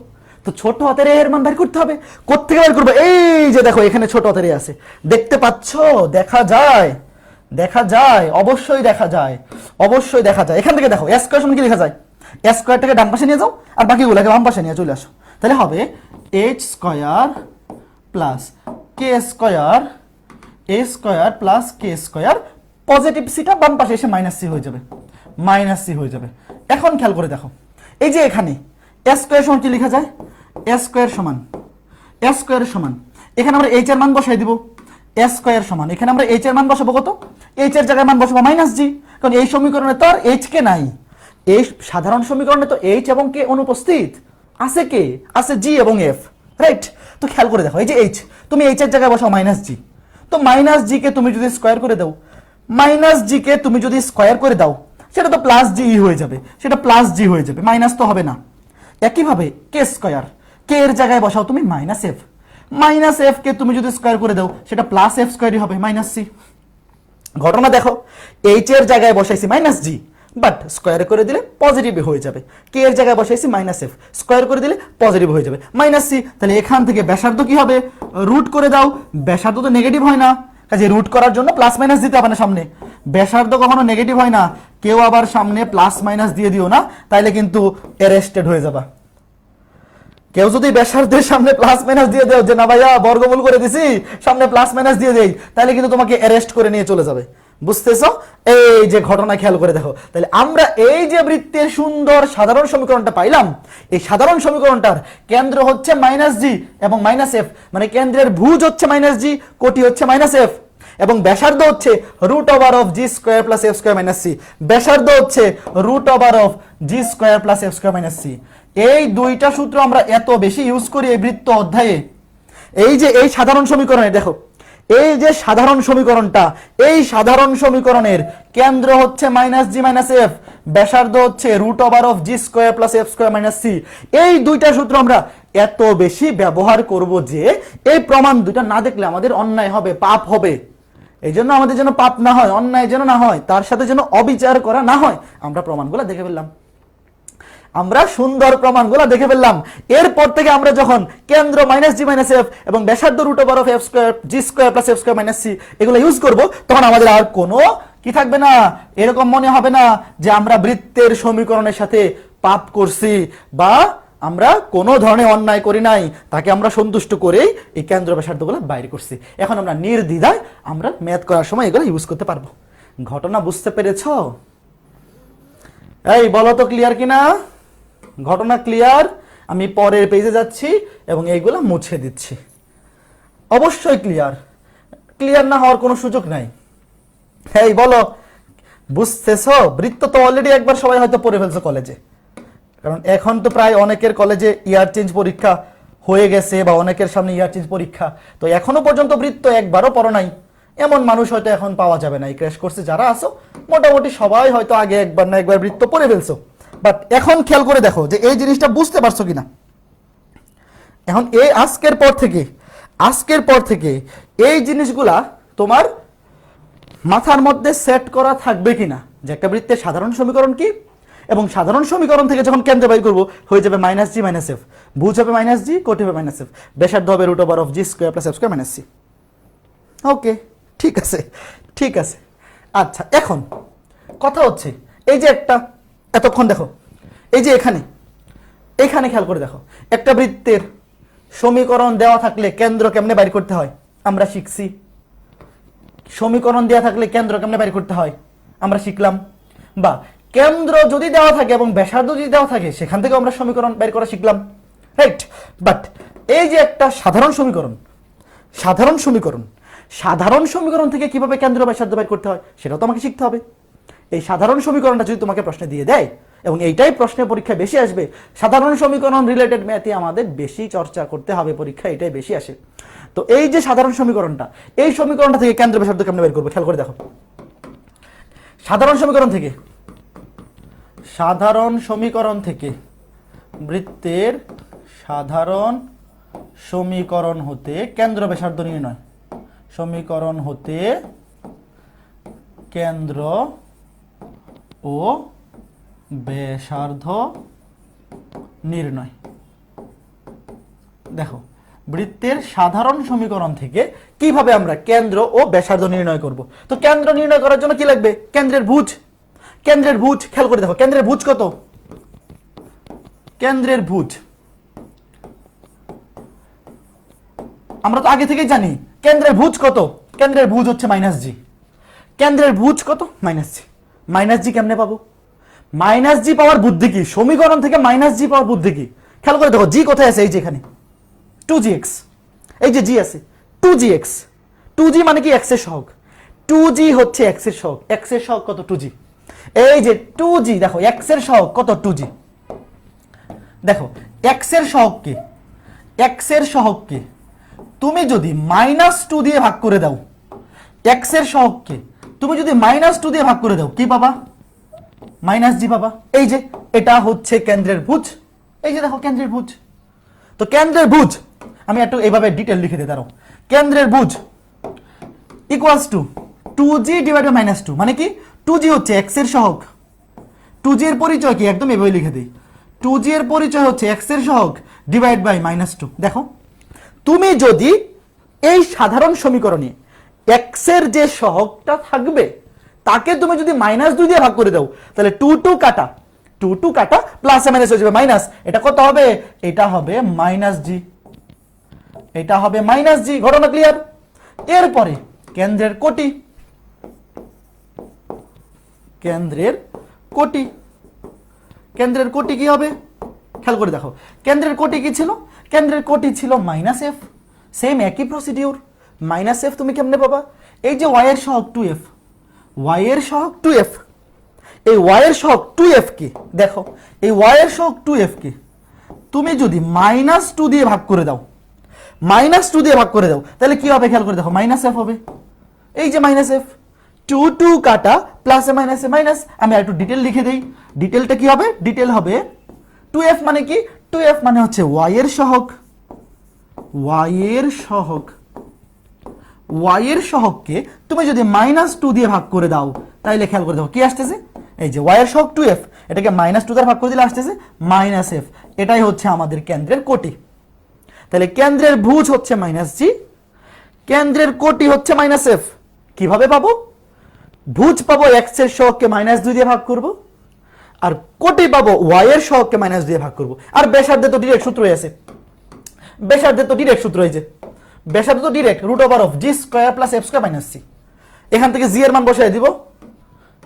[SPEAKER 1] তো ছোট হাতের এর মান বের করতে হবে। কোত্থেকে বের করবো? এই যে দেখো এখানে ছোট হাতের এ আছে, দেখতে পাচ্ছ? দেখা যায়, দেখা যায়, অবশ্যই দেখা যায়, অবশ্যই দেখা যায়। এখান থেকে দেখো এ স্কয়ার সমান কি লেখা যায়? এ স্কয়ারটাকে ডান পাশে নিয়ে যাও আর বাকিগুলোকে বাম পাশে নিয়ে চলে আসো, তাহলে হবে এইচ স্কয়ার প্লাস কে স্কয়ার, এ স্কয়ার প্লাস কে স্কয়ার, পজিটিভ সিটা বাম পাশে এসে মাইনাস সি হয়ে যাবে, মাইনাস সি হয়ে যাবে। এখন খেয়াল করে দেখো, এই যে এখানে এ স্কয়ার সমান কি লেখা যায়? এ স্কয়ার সমান, এ স্কয়ার সমান, এখানে আমরা এইচ এর মান বসাই দিব। এ স্কয়ার সমান, এখানে আমরা এইচ এর মান বসাবো কত? এইচ এর জায়গায় মান বসাবো মাইনাস জি, কারণ এই সমীকরণে তো আর এইচ কে নাই। এই সাধারণ সমীকরণে তো এইচ এবং কে অনুপস্থিত আছে, কে আছে? জি এবং এফ, রাইট? তো খেয়াল করে দেখো, এই যে এইচ, তুমি এইচ এর জায়গায় বসাও মাইনাস জি, তো মাইনাস জি কে তুমি যদি স্কয়ার করে দাও, মাইনাস জি কে তুমি যদি স্কয়ার করে দাও, সেটা তো প্লাস জি হয়ে যাবে, সেটা প্লাস জি হয়ে যাবে, মাইনাস তো হবে না। একইভাবে কে স্কয়ার, কে এর জায়গায় বসাও তুমি মাইনাস এফ, মাইনাস এফ কে তুমি যদি স্কয়ার করে দাও, সেটা প্লাস এফ স্কয়ারই হবে, মাইনাস সি। ঘটনা দেখো, এইচ এর জায়গায় বসাইছি মাইনাস জি, বাট স্কয়ার করে দিলে পজিটিভ হয়ে যাবে। কে এর জায়গায় বসাইছি মাইনাস এফ, স্কয়ার করে দিলে পজিটিভ হয়ে যাবে, মাইনাস সি। তাহলে এখান থেকে ব্যাসার্ধ কি হবে? রুট করে দাও, ব্যাসার্ধ তো নেগেটিভ হয় না, কাজে রুট করার জন্য প্লাস মাইনাস দিতে হবে না সামনে। ব্যাসার্ধ কখনো নেগেটিভ হয় না, কেউ আবার সামনে প্লাস মাইনাস দিয়ে দিও না, তাইলে কিন্তু অ্যারেস্টেড হয়ে যাবা। কেউ যদি ব্যাসার্ধের সামনে প্লাস মাইনাস দিয়ে দেও যে না ভাইয়া বর্গমূল করে দিছি, সামনে প্লাস মাইনাস দিয়ে দেই, তাহলে কিন্তু তোমাকে অ্যারেস্ট করে নিয়ে চলে যাবে। বুঝতেছো? এই যে ঘটনা খেয়াল করে দেখো, তাহলে আমরা এই যে বৃত্তের সুন্দর সাধারণ সমীকরণটা পাইলাম, এই সাধারণ সমীকরণটার কেন্দ্র হচ্ছে মাইনাস জি এবং মাইনাস এফ, মানে কেন্দ্রের ভুজ হচ্ছে মাইনাস জি, কোটি হচ্ছে মাইনাস এফ, এবং ব্যাসার্ধ হচ্ছে root over of G square plus F square minus c. ব্যাসার্ধ হচ্ছে root over of G square plus F square minus c. এই দুইটা সূত্র আমরা এত বেশি ইউজ করি এই বৃত্ত অধ্যায়ে। এই যে এই সাধারণ সমীকরণে দেখো, এই যে সাধারণ সমীকরণটা, এই সাধারণ সমীকরণের কেন্দ্র হচ্ছে মাইনাস জি মাইনাস এফ, ব্যাসার্ধ হচ্ছে root over of G square plus F square minus c. এই দুইটা সূত্র আমরা এত বেশি ব্যবহার করব যে এই প্রমাণ দুইটা না দেখলে আমাদের অন্যায় হবে, পাপ হবে। এই জন্য আমাদের যেন পাপ না হয়, অন্যায় যেন না হয়, তার সাথে যেন অবিচার করা না হয়, আমরা প্রমাণগুলো দেখে ফেললাম, আমরা সুন্দর প্রমাণগুলো দেখে ফেললাম। এরপর থেকে আমরা যখন কেন্দ্র মাইনাস জি মাইনাস এফ এবং ব্যাসার্ধ root over of f square g square plus F square minus c এগুলো ইউজ করব, তখন আমাদের আর কোনো কি থাকবে না, এরকম মনে হবে না যে আমরা বৃত্তের সমীকরণের সাথে পাপ করছি বা আমরা কোনো ধরনের অন্যায় করি নাই, তাকে আমরা সন্তুষ্ট করেই এই কেন্দ্র ব্যাসার্ধগুলো বাইর করছি। এখন আমরা নির্দ্বিধায় আমরা ম্যাথ করার সময় এগুলো ইউজ করতে পারবো। ঘটনা বুঝতে পেরেছ? এই বলো তো ক্লিয়ার কিনা? ঘটনা ক্লিয়ার? আমি পরের পেজে যাচ্ছি এবং এইগুলো মুছে দিচ্ছি। অবশ্যই ক্লিয়ার, ক্লিয়ার না হওয়ার কোনো সুযোগ নাই। এই বলো, বুঝতেছো? বৃত্ত তো অলরেডি একবার সবাই হয়তো পড়ে ফেলছো কলেজে, কারণ এখন তো প্রায় অনেকের কলেজে ইয়ার চেঞ্জ পরীক্ষা হয়ে গেছে বা অনেকের সামনে ইয়ার চেঞ্জ পরীক্ষা, তো এখনো পর্যন্ত বৃত্ত একবারও পড়ো নাই এমন মানুষ হয়তো এখন পাওয়া যাবে না। এই ক্র্যাশ কোর্সে যারা আসো মোটামুটি সবাই হয়তো আগে একবার না একবার বৃত্ত পড়ে ফেলছো, বাট এখন খেয়াল করে দেখো যে এই জিনিসটা বুঝতে পারছো কিনা। এখন এই আজকের পর থেকে এই জিনিসগুলা তোমার মাথার মধ্যে সেট করা থাকবে কিনা, যে একটা বৃত্তের সাধারণ সমীকরণ কি, এবং সাধারণ সমীকরণ থেকে যখন কেন্দ্র বাইর করবো হয়ে যাবে মাইনাস জি মাইনাস এফ, ভুজ হবে মাইনাস জি, কোটি হবে মাইনাস এফ, ব্যাসার্ধ হবে root over of G square plus F square minus C. Okay, ঠিক আছে, ঠিক আছে। আচ্ছা, এখন কথা হচ্ছে এই যে একটা, এতক্ষণ দেখো এই যে এখানে খেয়াল করে দেখো, একটা বৃত্তের সমীকরণ দেওয়া থাকলে কেন্দ্র কেমনে বাইর করতে হয় আমরা শিখছি। সমীকরণ দেওয়া থাকলে কেন্দ্র কেমনে বাইর করতে হয় আমরা শিখলাম। বা কেন্দ্র যদি দেওয়া থাকে এবং ব্যাসার্ধ যদি দেওয়া থাকে সেখান থেকে আমরা সমীকরণ বের করা শিখলাম, রাইট? বাট এই যে একটা সাধারণ সমীকরণ থেকে কিভাবে কেন্দ্র ব্যাসার্ধ বের করতে হয় সেটাও তোমাকে শিখতে হবে। এই সাধারণ সমীকরণটা যদি তোমাকে প্রশ্নে দিয়ে দেয়, এবং এইটাই প্রশ্নের পরীক্ষায় বেশি আসবে, সাধারণ সমীকরণ রিলেটেড ম্যাথে আমাদের বেশি চর্চা করতে হবে, পরীক্ষা এটাই বেশি আসে। তো এই যে সাধারণ সমীকরণটা, এই সমীকরণটা থেকে কেন্দ্র ব্যাসার্ধ কেমনে বের করবো খেয়াল করে দেখো। সাধারণ সমীকরণ থেকে বৃত্তের সাধারণ সমীকরণ হতে কেন্দ্র ব্যাসার্ধ নির্ণয়, সমীকরণ হতে কেন্দ্র ও ব্যাসার্ধ নির্ণয়। দেখো, বৃত্তের সাধারণ সমীকরণ থেকে কিভাবে আমরা কেন্দ্র ও ব্যাসার্ধ নির্ণয় করব। তো কেন্দ্র নির্ণয় করার জন্য কি লাগবে? কেন্দ্রের ভুজ। খেয়াল করে দেখো, কেন্দ্রের ভুজ কত? কেন্দ্রের ভুজ আমরা তো আগে থেকেই জানি। কেন্দ্রের ভুজ কত? কেন্দ্রের ভুজ হচ্ছে মাইনাস জি। কেন্দ্রের ভুজ কত? Minus G. মাইনাস জি কেমনে পাবো? মাইনাস জি পাওয়ার বুদ্ধি কি? সমীকরণ থেকে মাইনাস জি পাওয়ার বুদ্ধি কি? খেয়াল করে দেখো, জি কোথায় আছে? এই যে এখানে 2gx, এই যে জি আছে 2gx। 2g মানে কি? এক্স এর সহগ। 2g হচ্ছে এক্স এর সহগ। এক্স এর সহগ কত? 2g। এই যে 2g, দেখো এক্স এর সহগ কত? 2g। দেখো এক্স এর সহগ কি? এক্স এর সহগ কি? তুমি যদি -2 দিয়ে ভাগ করে দাও, এক্স এর সহগকে তুমি যদি -2 দিয়ে ভাগ করে দাও কি পাবা? মাইনাস জি পাবা। এই যে এটা হচ্ছে কেন্দ্রের ভুজ। এই যে দেখো কেন্দ্রের ভুজ। তো কেন্দ্রের ভুজ আমি একটু এইভাবে ডিটেল লিখে দিই, দাঁড়াও। কেন্দ্রের ভুজ equals to 2g divide by -2, মানে কি? 2g হচ্ছে এক্স এর সহগ। 2g এর পরিচয় কি? একদম এভাবে লিখে দিই। 2g এর পরিচয় হচ্ছে এক্স এর সহগ ডিভাইড বাই -2। দেখো, তুমি যদি এই সাধারণ সমীকরণে এক্স এর যে সহগটা থাকবে তাকে তুমি যদি -2 দিয়ে ভাগ করে দাও, তাহলে 2 কাটা প্লাস মাইনাস হয়ে যাবে মাইনাস। এটা কত হবে? এটা হবে -g। এটা হবে -g। ঘটনা ক্লিয়ার? এরপরে কেন্দ্রের কোটি। কেন্দ্রের কোটি। কেন্দ্রের কোটি কি হবে খেয়াল করে দেখো, কেন্দ্রের কোটি কি ছিল? কেন্দ্রের কোটি ছিল মাইনাস এফ। সেম একই প্রসিডিউর, মাইনাস এফ তুমি কেমনে পাবা? এই যে ওয়াই এর সহগ 2f, ওয়াই এর সহগ 2f, এই ওয়াই এর সহগ 2f কি দেখো, এই ওয়াই এর সহগ 2f কি তুমি যদি -2 দিয়ে ভাগ করে দাও, -2 দিয়ে ভাগ করে দাও, তাহলে কি হবে খেয়াল করে দেখো, মাইনাস এফ হবে। এই যে মাইনাস এফ, 2 কাটা প্লাসে মাইনাসে মাইনাস। আমি একটু ডিটেল লিখে দেই। ডিটেলটা কি হবে? ডিটেল হবে 2f মানে কি? 2f মানে হচ্ছে ওয়াই এর সহগ, ওয়াই এর সহগ, ওয়াই এর সহগকে তুমি যদি -2 দিয়ে ভাগ করে দাও, তাইলে খেয়াল করে দেখো কি আসতেছে, এই যে ওয়াই এর সহগ 2f, এটাকে -2 দিয়ে ভাগ করে দিলে আসতেছে -f। এটাই হচ্ছে আমাদের কেন্দ্রের কোটি। তাহলে কেন্দ্রের ভুজ হচ্ছে -g, কেন্দ্রের কোটি হচ্ছে -f। কিভাবে পাবো? ভুজ পাবো x এর সহগকে -2 দিয়ে ভাগ করব, আর কোটি পাবো y এর সহগকে -2 দিয়ে ভাগ করব। আর ব্যাসার্ধে তো ডিরেক্ট সূত্রই আছে, ব্যাসার্ধে তো ডিরেক্ট সূত্র, এই যে ব্যাসার্ধ তো ডিরেক্ট √g² + f² - c। এখান থেকে g এর মান বসাই দিব,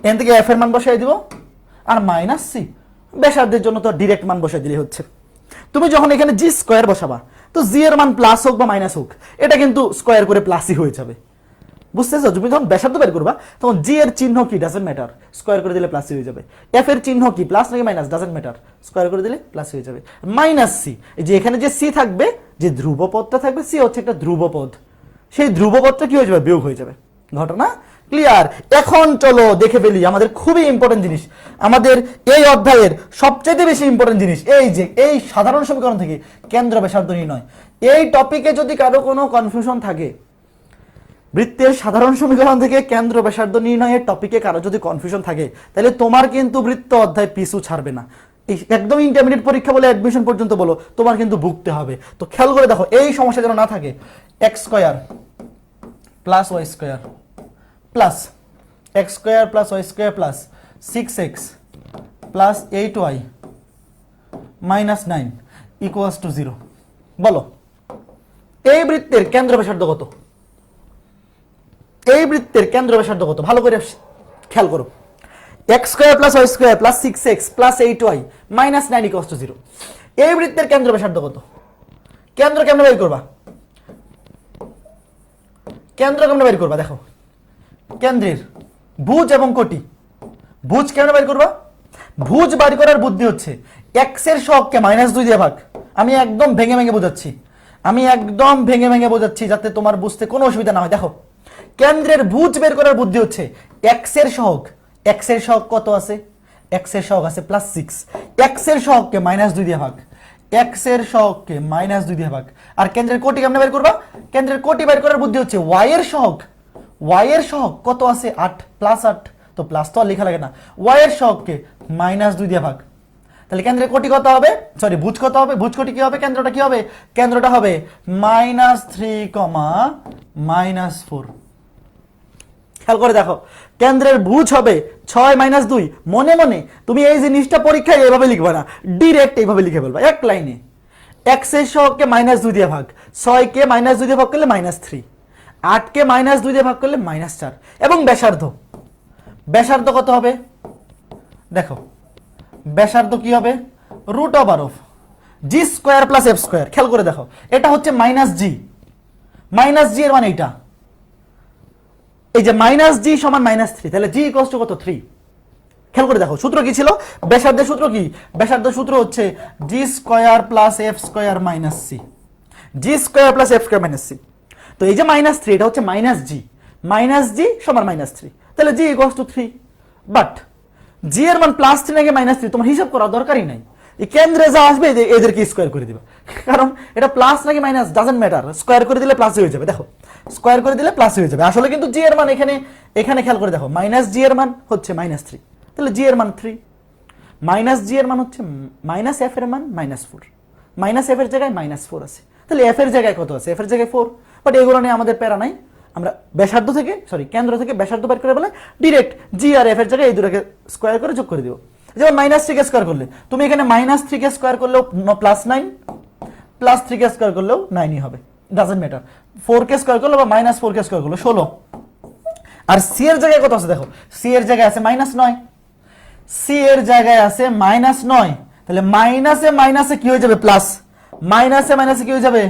[SPEAKER 1] এখান থেকে f এর মান বসাই দিব, আর -c। ব্যাসার্ধের জন্য তো ডিরেক্ট মান বসাই দিলে হচ্ছে। তুমি যখন এখানে g² বসাবা, তো g এর মান প্লাস হোক বা মাইনাস হোক, এটা কিন্তু স্কয়ার করে প্লাসই হয়ে যাবে। বুঝতেছো? তুমি যখন ব্যাসার্ধ বের করবা, তখন জি এর চিহ্ন কি ডাজন্ট ম্যাটার, স্কয়ার করে দিলে প্লাসই হয়ে যাবে। এফ এর চিহ্ন কি প্লাস নাকি মাইনাস ডাজন্ট ম্যাটার, স্কয়ার করে দিলে প্লাস হয়ে যাবে। -c, এই যে এখানে যে সি থাকবে, যে ধ্রুবপদটা থাকবে, সি হচ্ছে একটা ধ্রুবপদ, সেই ধ্রুবপদটা কি হয়ে যাবে? বিয়োগ হয়ে যাবে। ঘটনা ক্লিয়ার? এখন চলো দেখে ফেলি আমাদের খুবই ইম্পর্টেন্ট জিনিস, আমাদের এই অধ্যায়ের সবচেয়ে বেশি ইম্পর্টেন্ট জিনিস, এই যে এই সাধারণ সমীকরণ থেকে কেন্দ্র ব্যাসার্ধ নির্ণয়। এই টপিকে যদি কারো কোনো কনফিউশন থাকে, বৃত্তের সাধারণ সমীকরণ থেকে কেন্দ্র ব্যাসার্ধ নির্ণয়ের টপিকে কারো যদি কনফিউশন থাকে, তাহলে তোমার কিন্তু বৃত্ত অধ্যায় পিছু ছাড়বে না। একদম ইন্টারমিডিয়েট পরীক্ষা বলে অ্যাডমিশন পর্যন্ত বলো, তোমার কিন্তু ভুগতে হবে। তো খেয়াল করে দেখো, এই সমস্যা যেন না থাকে। x² + y² plus x² + y² plus 6x plus 8y -9 = 0। বলো এই বৃত্তের কেন্দ্র ব্যাসার্ধ কত? এই বৃত্তের কেন্দ্র ব্যাসার্ধ কত? ভালো করে খেয়াল করো। x² + y² plus 6x plus 8y -9 = 0। এই বৃত্তের কেন্দ্র ব্যাসার্ধ কত? কেন্দ্র কেমনে বের করবা? কেন্দ্র কেমনে বের করবা? দেখো, কেন্দ্রের ভুজ এবং কোটি, ভুজ কেমনে বের করবা? ভুজ বের করার বুদ্ধি হচ্ছে x এর সহগকে -2 দিয়ে ভাগ। আমি একদম ভেঙে ভেঙে বোঝাচ্ছি, আমি একদম ভেঙে ভেঙে বোঝাচ্ছি যাতে তোমার বুঝতে কোনো অসুবিধা না হয়। দেখো, কেন্দ্রের ভুজ বের করার বুদ্ধি হচ্ছে x এর সহগ, x এর সহগ কত আছে? x এর সহগ আছে +6, x এর সহগকে -2 দিয়ে ভাগ, x এর সহগকে -2 দিয়ে ভাগ। আর কেন্দ্রের কোটি কেমনে বের করবা? কেন্দ্রের কোটি বের করার বুদ্ধি হচ্ছে y এর সহগ, y এর সহগ কত আছে? 8 +8, তো প্লাস তো আর লেখা লাগে না, y এর সহগকে -2 দিয়ে ভাগ। তাহলে কেন্দ্রের কোটি কত হবে? সরি, ভুজ কত হবে? ভুজ কোটি কি হবে? কেন্দ্রটা কি হবে? কেন্দ্রটা হবে -3, -4। খেয়াল করে দেখো, কেন্দ্রের ভুজ হবে 6 - 2। মনে মনে তুমি এই জিনিসটা পরীক্ষায় এইভাবে লিখবা না, ডিরেক্ট এইভাবে লিখে ফেলবা এক লাইনে। x এর সহগকে -2 দিয়ে ভাগ, 6কে -2 দিয়ে ভাগ করলে -3, 8কে -2 দিয়ে ভাগ করলে -4। এবং ব্যাসার্ধ, ব্যাসার্ধ কত হবে? দেখো, ব্যাসার্ধ কি হবে? √g² + f²। খেয়াল করে দেখো, এটা হচ্ছে -g, -g এর মানে এইটা, এই যে -g = -3, তাহলে g = কত? 3। খেয়াল করে দেখো, সূত্র কি ছিল? ব্যাসার্ধের সূত্র কি? ব্যাসার্ধের সূত্র হচ্ছে g² + f² - c, g² + f² - c। তো এই যে -3, এটা হচ্ছে -g, -g = -3, তাহলে g = 3। বাট g এর মান +3 নাকি -3 তোমার হিসাব করার দরকারই নাই। এই কেন্দ্রে যা আসবে এদেরকে স্কয়ার করে দিবা, কারণ এটা প্লাস নাকি মাইনাস ডাজন্ট ম্যাটার, স্কয়ার করে দিলে প্লাস হয়ে যাবে। দেখো, স্কয়ার করে দিলে প্লাস হয়ে যাবে। আসলে কিন্তু জি এর মান এখানে এখানে খেয়াল করে দেখো, জি এর মান হচ্ছে -3, তাহলে জি এর মান 3, জি এর মান হচ্ছে -f এর মান -4, -f এর জায়গায় -4 আছে, তাহলে f এর জায়গায় কত আছে? f এর জায়গায় 4। বাট এগুলো নিয়ে আমাদের প্যারা নাই, আমরা ব্যাসার্ধ থেকে কেন্দ্র থেকে ব্যাসার্ধ বের করে বলে ডিরেক্ট জি আর এফ এর জায়গায় এই দুটোকে স্কয়ার করে যোগ করে দিব। যেমন -3 কে স্কয়ার করলে তুমি এখানে -3 কে স্কয়ার করলেও +9, +3 কে স্কয়ার করলেও 9ই হবে, ডাজন্ট ম্যাটার। 4 কে স্কয়ার করলে বা -4 কে স্কয়ার করলে 16, আর সি এর জায়গায় কত আছে দেখো, সি এর জায়গায় আছে -9, সি এর জায়গায় আছে -9, তাহলে মাইনাসে মাইনাসে কি হয়ে যাবে প্লাস, মাইনাসে মাইনাসে কি হয়ে যাবে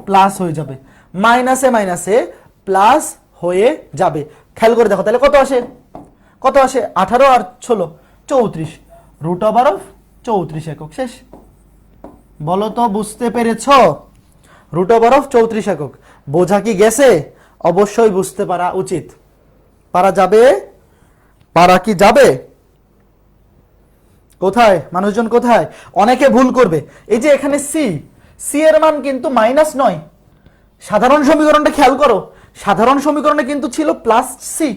[SPEAKER 1] প্লাস হয়ে যাবে, মাইনাসে মাইনাসে প্লাস হয়ে যাবে। খেয়াল করে দেখো তাহলে কত আসে, কত আসে 18 আর 16 34, √34 একক। শেষ। বলো তো বুঝতে পেরেছ? √34 একক। বোঝা কি গেছে? অবশ্যই বুঝতে পারা উচিত। পারা যাবে? পারা কি যাবে? কোথায় মানুষজন, কোথায়? অনেকে ভুল করবে। এই যে এখানে সি, সি এর মান কিন্তু -9। সাধারণ সমীকরণটা খেয়াল করো, সাধারণ সমীকরণে কিন্তু ছিল প্লাস সি।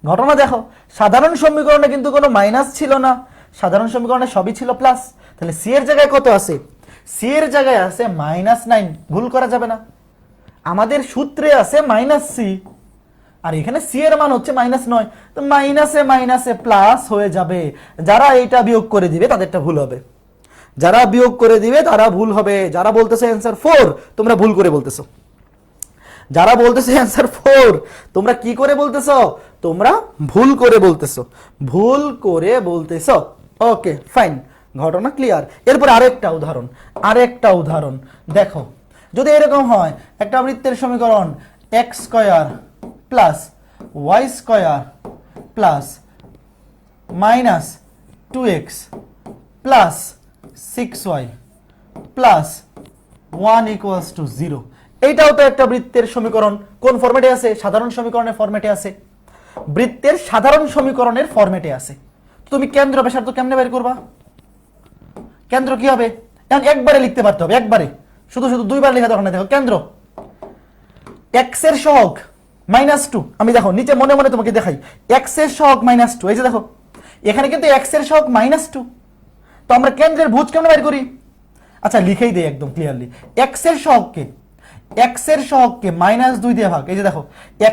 [SPEAKER 1] ঘটনা দেখো, সাধারণ সমীকরণে কিন্তু কোনো মাইনাস ছিল না, সাধারণ সমীকরণে সবই ছিল প্লাস। তাহলে সি এর জায়গায় কত আছে? সি এর জায়গায় আছে -9, ভুল করা যাবে না। আমাদের সূত্রে আছে -c, আর এখানে সি এর মান হচ্ছে -9, তো মাইনাসে মাইনাসে প্লাস হয়ে যাবে। যারা এইটা বিয়োগ করে দিবে তাদেরটা ভুল হবে, যারা বিয়োগ করে দিবে তারা ভুল হবে। যারা বলতেছে অ্যান্সার 4, তোমরা ভুল করে বলতেছো। যারা বলতেছে অ্যান্সার 4, তোমরা কি করে বলতেছো? তোমরা ভুল করে বলতেছো, ভুল করে বলতেছো। ওকে ফাইন, ঘটনা ক্লিয়ার। এরপর আরেকটা উদাহরণ দেখো। যদি এরকম হয় একটা বৃত্তের সমীকরণ x² plus y² plus -2x plus 6y plus 1 = 0, এইটাও তো একটা বৃত্তের সমীকরণ। কোন ফরম্যাটে আছে? সাধারণ সমীকরণের ফরম্যাটে আছে, বৃত্তের সাধারণ সমীকরণের ফরম্যাটে আছে। তুমি কেন্দ্র ব্যাসার্ধ কেমনে বের করবা? কেন্দ্র কি হবে? এখন একবারে লিখতে পারতে হবে, একবারে, শুধু শুধু দুইবার লেখা দরকার নেই। দেখো কেন্দ্র x এর সহগ -2, আমি দেখো নিচে মনে মনে তোমাকে দেখাই, x এর সহগ -2, এই যে দেখো এখানে কিন্তু x এর সহগ -2, তো আমরা কেন্দ্রের ভুজ কেমনে বের করি? আচ্ছা লিখেই দেই একদম ক্লিয়ারলি, x এর সহগকে -2 দিয়ে ভাগ। এই যে দেখো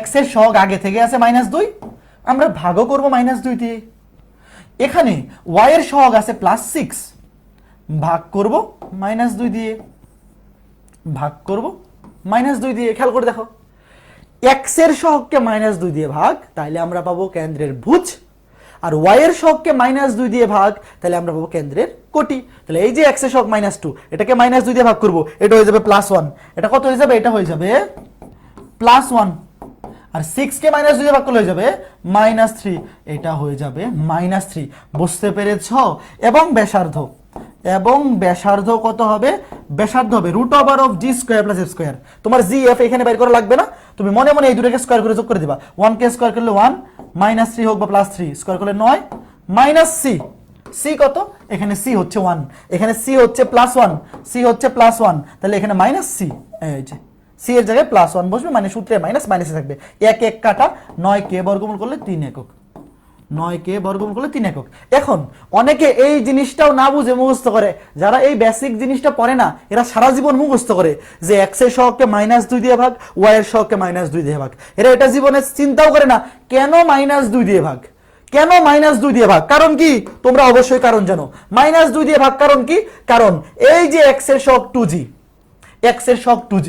[SPEAKER 1] x এর সহগ আগে থেকে আছে -2, আমরা ভাগও করব -2 দিয়ে। এখানে y এর সহগ আছে +6, ভাগ করব -2 দিয়ে, ভাগ করব -2 দিয়ে। খেয়াল করে দেখো x এর সহগকে -2 দিয়ে ভাগ, তাহলে আমরা পাবো কেন্দ্রের ভুজ, আর y এর সহগকে -2 দিয়ে ভাগ, তাহলে আমরা পাবো কেন্দ্রের কোটি। তাহলে এই যে x এর সহগ -2, এটাকে -2 দিয়ে ভাগ করব, এটা হয়ে যাবে +1। এটা কত হয়ে যাবে? এটা হয়ে যাবে +1। আর 6 কে -2 দিয়ে ভাগ করলে হয়ে যাবে -3, এটা হয়ে যাবে -3। বুঝতে পেরেছ? এবং ব্যাসার্ধ কত হবে? ব্যাসার্ধ হবে √g² + f²। তোমার জি এফ এখানে বের করা লাগবে না, তুমি মনে মনে এই দুটোকে স্কয়ার করে যোগ করে দিবা। 1 কে স্কয়ার করলে 1, -3 হোক বা +3 স্কয়ার করলে 9, - c। সি কত? এখানে সি হচ্ছে 1, এখানে সি হচ্ছে +1, সি হচ্ছে +1, তাহলে এখানে -c। এই যে সি এর জায়গায় +1 বসবে, মানে সূত্রে মাইনাস মাইনাসে থাকবে। 1 1 কাটা, 9 কে বর্গমূল করলে 3 একক, 9 কে বর্গমূল করলে 3 একক। এখন অনেকে এই জিনিসটাও না বুঝে মুখস্থ করে, যারা এই বেসিক জিনিসটা পড়ে না এরা সারা জীবন মুখস্থ করে যে x এর সহগকে -2 দিয়ে ভাগ, y এর সহগকে -2 দিয়ে ভাগ। এরা এটা জীবনে চিন্তাও করে না কেন -2 দিয়ে ভাগ, কেন -2 দিয়ে ভাগ। কারণ কি? তোমরা অবশ্যই কারণ জানো। -2 দিয়ে ভাগ কারণ কি? কারণ এই যে x এর সহগ 2g, x এর সহগ 2g,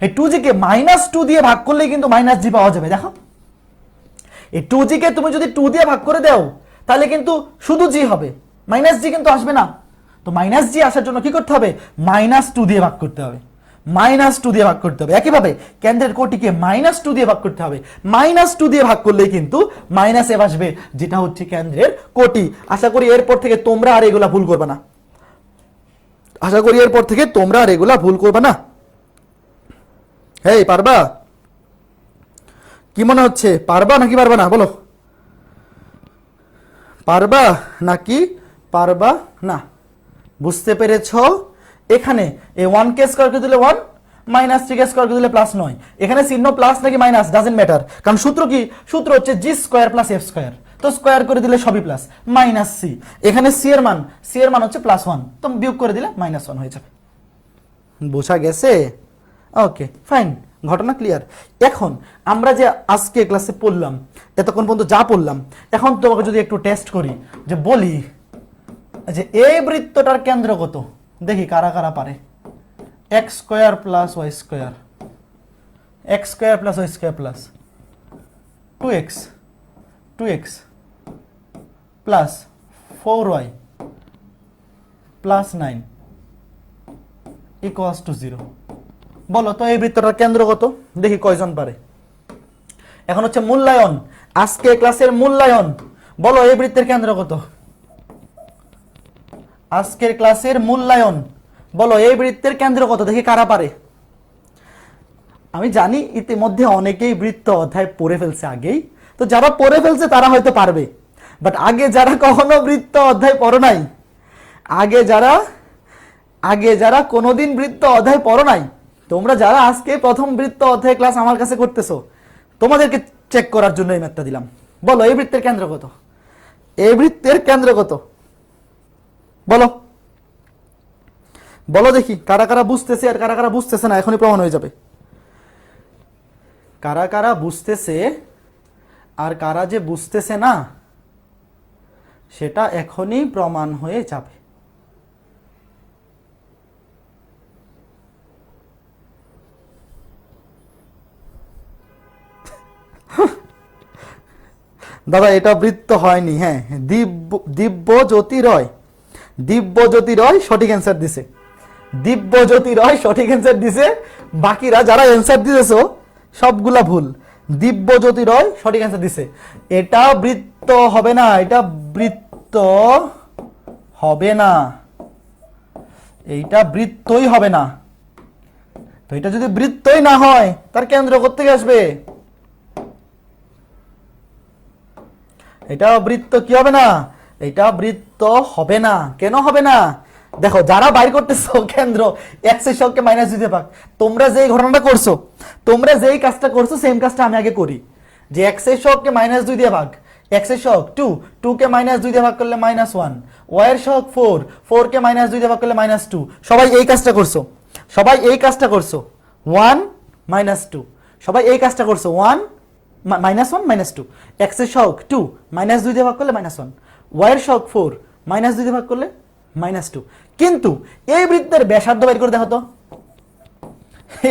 [SPEAKER 1] এই 2g কে -2 দিয়ে ভাগ করলেই কিন্তু -g পাওয়া যাবে। দেখো এই 2g কে তুমি যদি 2 দিয়ে ভাগ করে দাও তাহলে কিন্তু শুধু g হবে, -g কিন্তু আসবে না। তো -g আসার জন্য কি করতে হবে? -2 দিয়ে ভাগ করতে হবে, -2 দিয়ে ভাগ করতে হবে। একইভাবে কেন্দ্রের কোটিকে -2 দিয়ে ভাগ করতে হবে, -2 দিয়ে ভাগ করলেই কিন্তু -f আসবে, যেটা হচ্ছে কেন্দ্রের কোটি। আশা করি এরপর থেকে তোমরা আর এগুলা ভুল করবে না, আশা করি এরপর থেকে তোমরা আর এগুলা ভুল করবে না। হেই পারবা? কি মনে হচ্ছে, পারবা নাকি পারবা না? বলো, পারবা নাকি পারবা না? বুঝতে পেরেছ? এখানে এই 1 কে স্কয়ার করে দিলে 1, -3 কে স্কয়ার করে দিলে +9। এখানে চিহ্ন প্লাস নাকি মাইনাস ডাজন্ট ম্যাটার, কারণ সূত্র কি? সূত্র হচ্ছে g² + f², তো স্কয়ার করে দিলে সবই প্লাস, -c। এখানে c এর মান হচ্ছে +1, তো বিয়োগ করে দিলে -1 হয়ে যাবে। বোঝা গেছে? ওকে ফাইন, ঘটনা ক্লিয়ার। এখন আমরা যে আজকে ক্লাসে পড়লাম, এতক্ষণ পর্যন্ত যা পড়লাম, এখন তোমাকে যদি একটু টেস্ট করি, যে বলি যে এই বৃত্তটার কেন্দ্র কত, দেখি কারা কারা পারে। x² + y², x² + y² + 2x 2x plus 4y plus 9 equals to 0। বলো তো এই বৃত্তটার কেন্দ্র কত? দেখি কয়জন পারে। এখন হচ্ছে মূল্যায়ন, আজকে ক্লাসের মূল্যায়ন। বলো এই বৃত্তের কেন্দ্র কত? আজকের ক্লাসের মূল্যায়ন, বলো এই বৃত্তের কেন্দ্র কত? দেখি কারা পারে। আমি জানি ইতিমধ্যে অনেকেই বৃত্ত অধ্যায় পড়ে ফেলছে আগেই, তো যারা পড়ে ফেলছে তারা হয়তো পারবে, বাট আগে যারা কখনো বৃত্ত অধ্যায় পড়ো নাই, আগে যারা কোনোদিন বৃত্ত অধ্যায় পড়ো নাই, তোমরা যারা আজকে প্রথম বৃত্ত অধ্যায় ক্লাস আমার কাছে করতেছো, তোমাদেরকে চেক করার জন্য এই ম্যাথটা দিলাম। বলো এই বৃত্তের কেন্দ্র কত? এই বৃত্তের কেন্দ্র কত? বলো বলো দেখি কারা কারা বুঝতেছে আর কারা কারা বুঝতেছে না, এখনই প্রমাণ হয়ে যাবে। কারা কারা বুঝতেছে আর কারা যে বুঝতেছে না সেটা এখনই প্রমাণ হয়ে যাবে। দাদা এটা বৃত্ত হয়নি। হ্যাঁ, দিব্যজ্যোতি রয় সঠিক অ্যান্সার দিছে। দিব্যজ্যোতি রয় সঠিক অ্যান্সার দিছে, বাকিরা যারা অ্যান্সার দিতেছো সবগুলা ভুল। দিব্যজ্যোতি রয় সঠিক অ্যান্সার দিছে। এটা বৃত্ত হবে না, এটা বৃত্ত হবে না, এইটা বৃত্তই হবে না। তো এটা যদি বৃত্তই না হয় তার কেন্দ্র কোত্থেকে আসবে? এটা বৃত্ত কি হবে না? এটা বৃত্ত হবে না। কেন হবে না? দেখো যারা বাইর করতেছো কেন্দ্র x এর সহগকে মাইনাস 2 দিয়ে ভাগ, তোমরা যেই ঘটনাটা করছো, তোমরা যেই কাজটা করছো সেম কাজটা আমি আগে করি, যে x এর সহগকে মাইনাস 2 দিয়ে ভাগ, x এর সহগ 2 কে মাইনাস 2 দিয়ে ভাগ করলে -1, y এর সহগ 4 কে মাইনাস 2 দিয়ে ভাগ করলে -2। সবাই এই কাজটা করছো, 1 -2, সবাই এই কাজটা করছো, 1 -2। x এর সহগ 2 মাইনাস 2 দিয়ে ভাগ করলে -1, y এর সহগ 4 মাইনাস 2 দিয়ে ভাগ করলে -2। কিন্তু এই বৃত্তের ব্যাসার্ধ বের করে দেখো তো,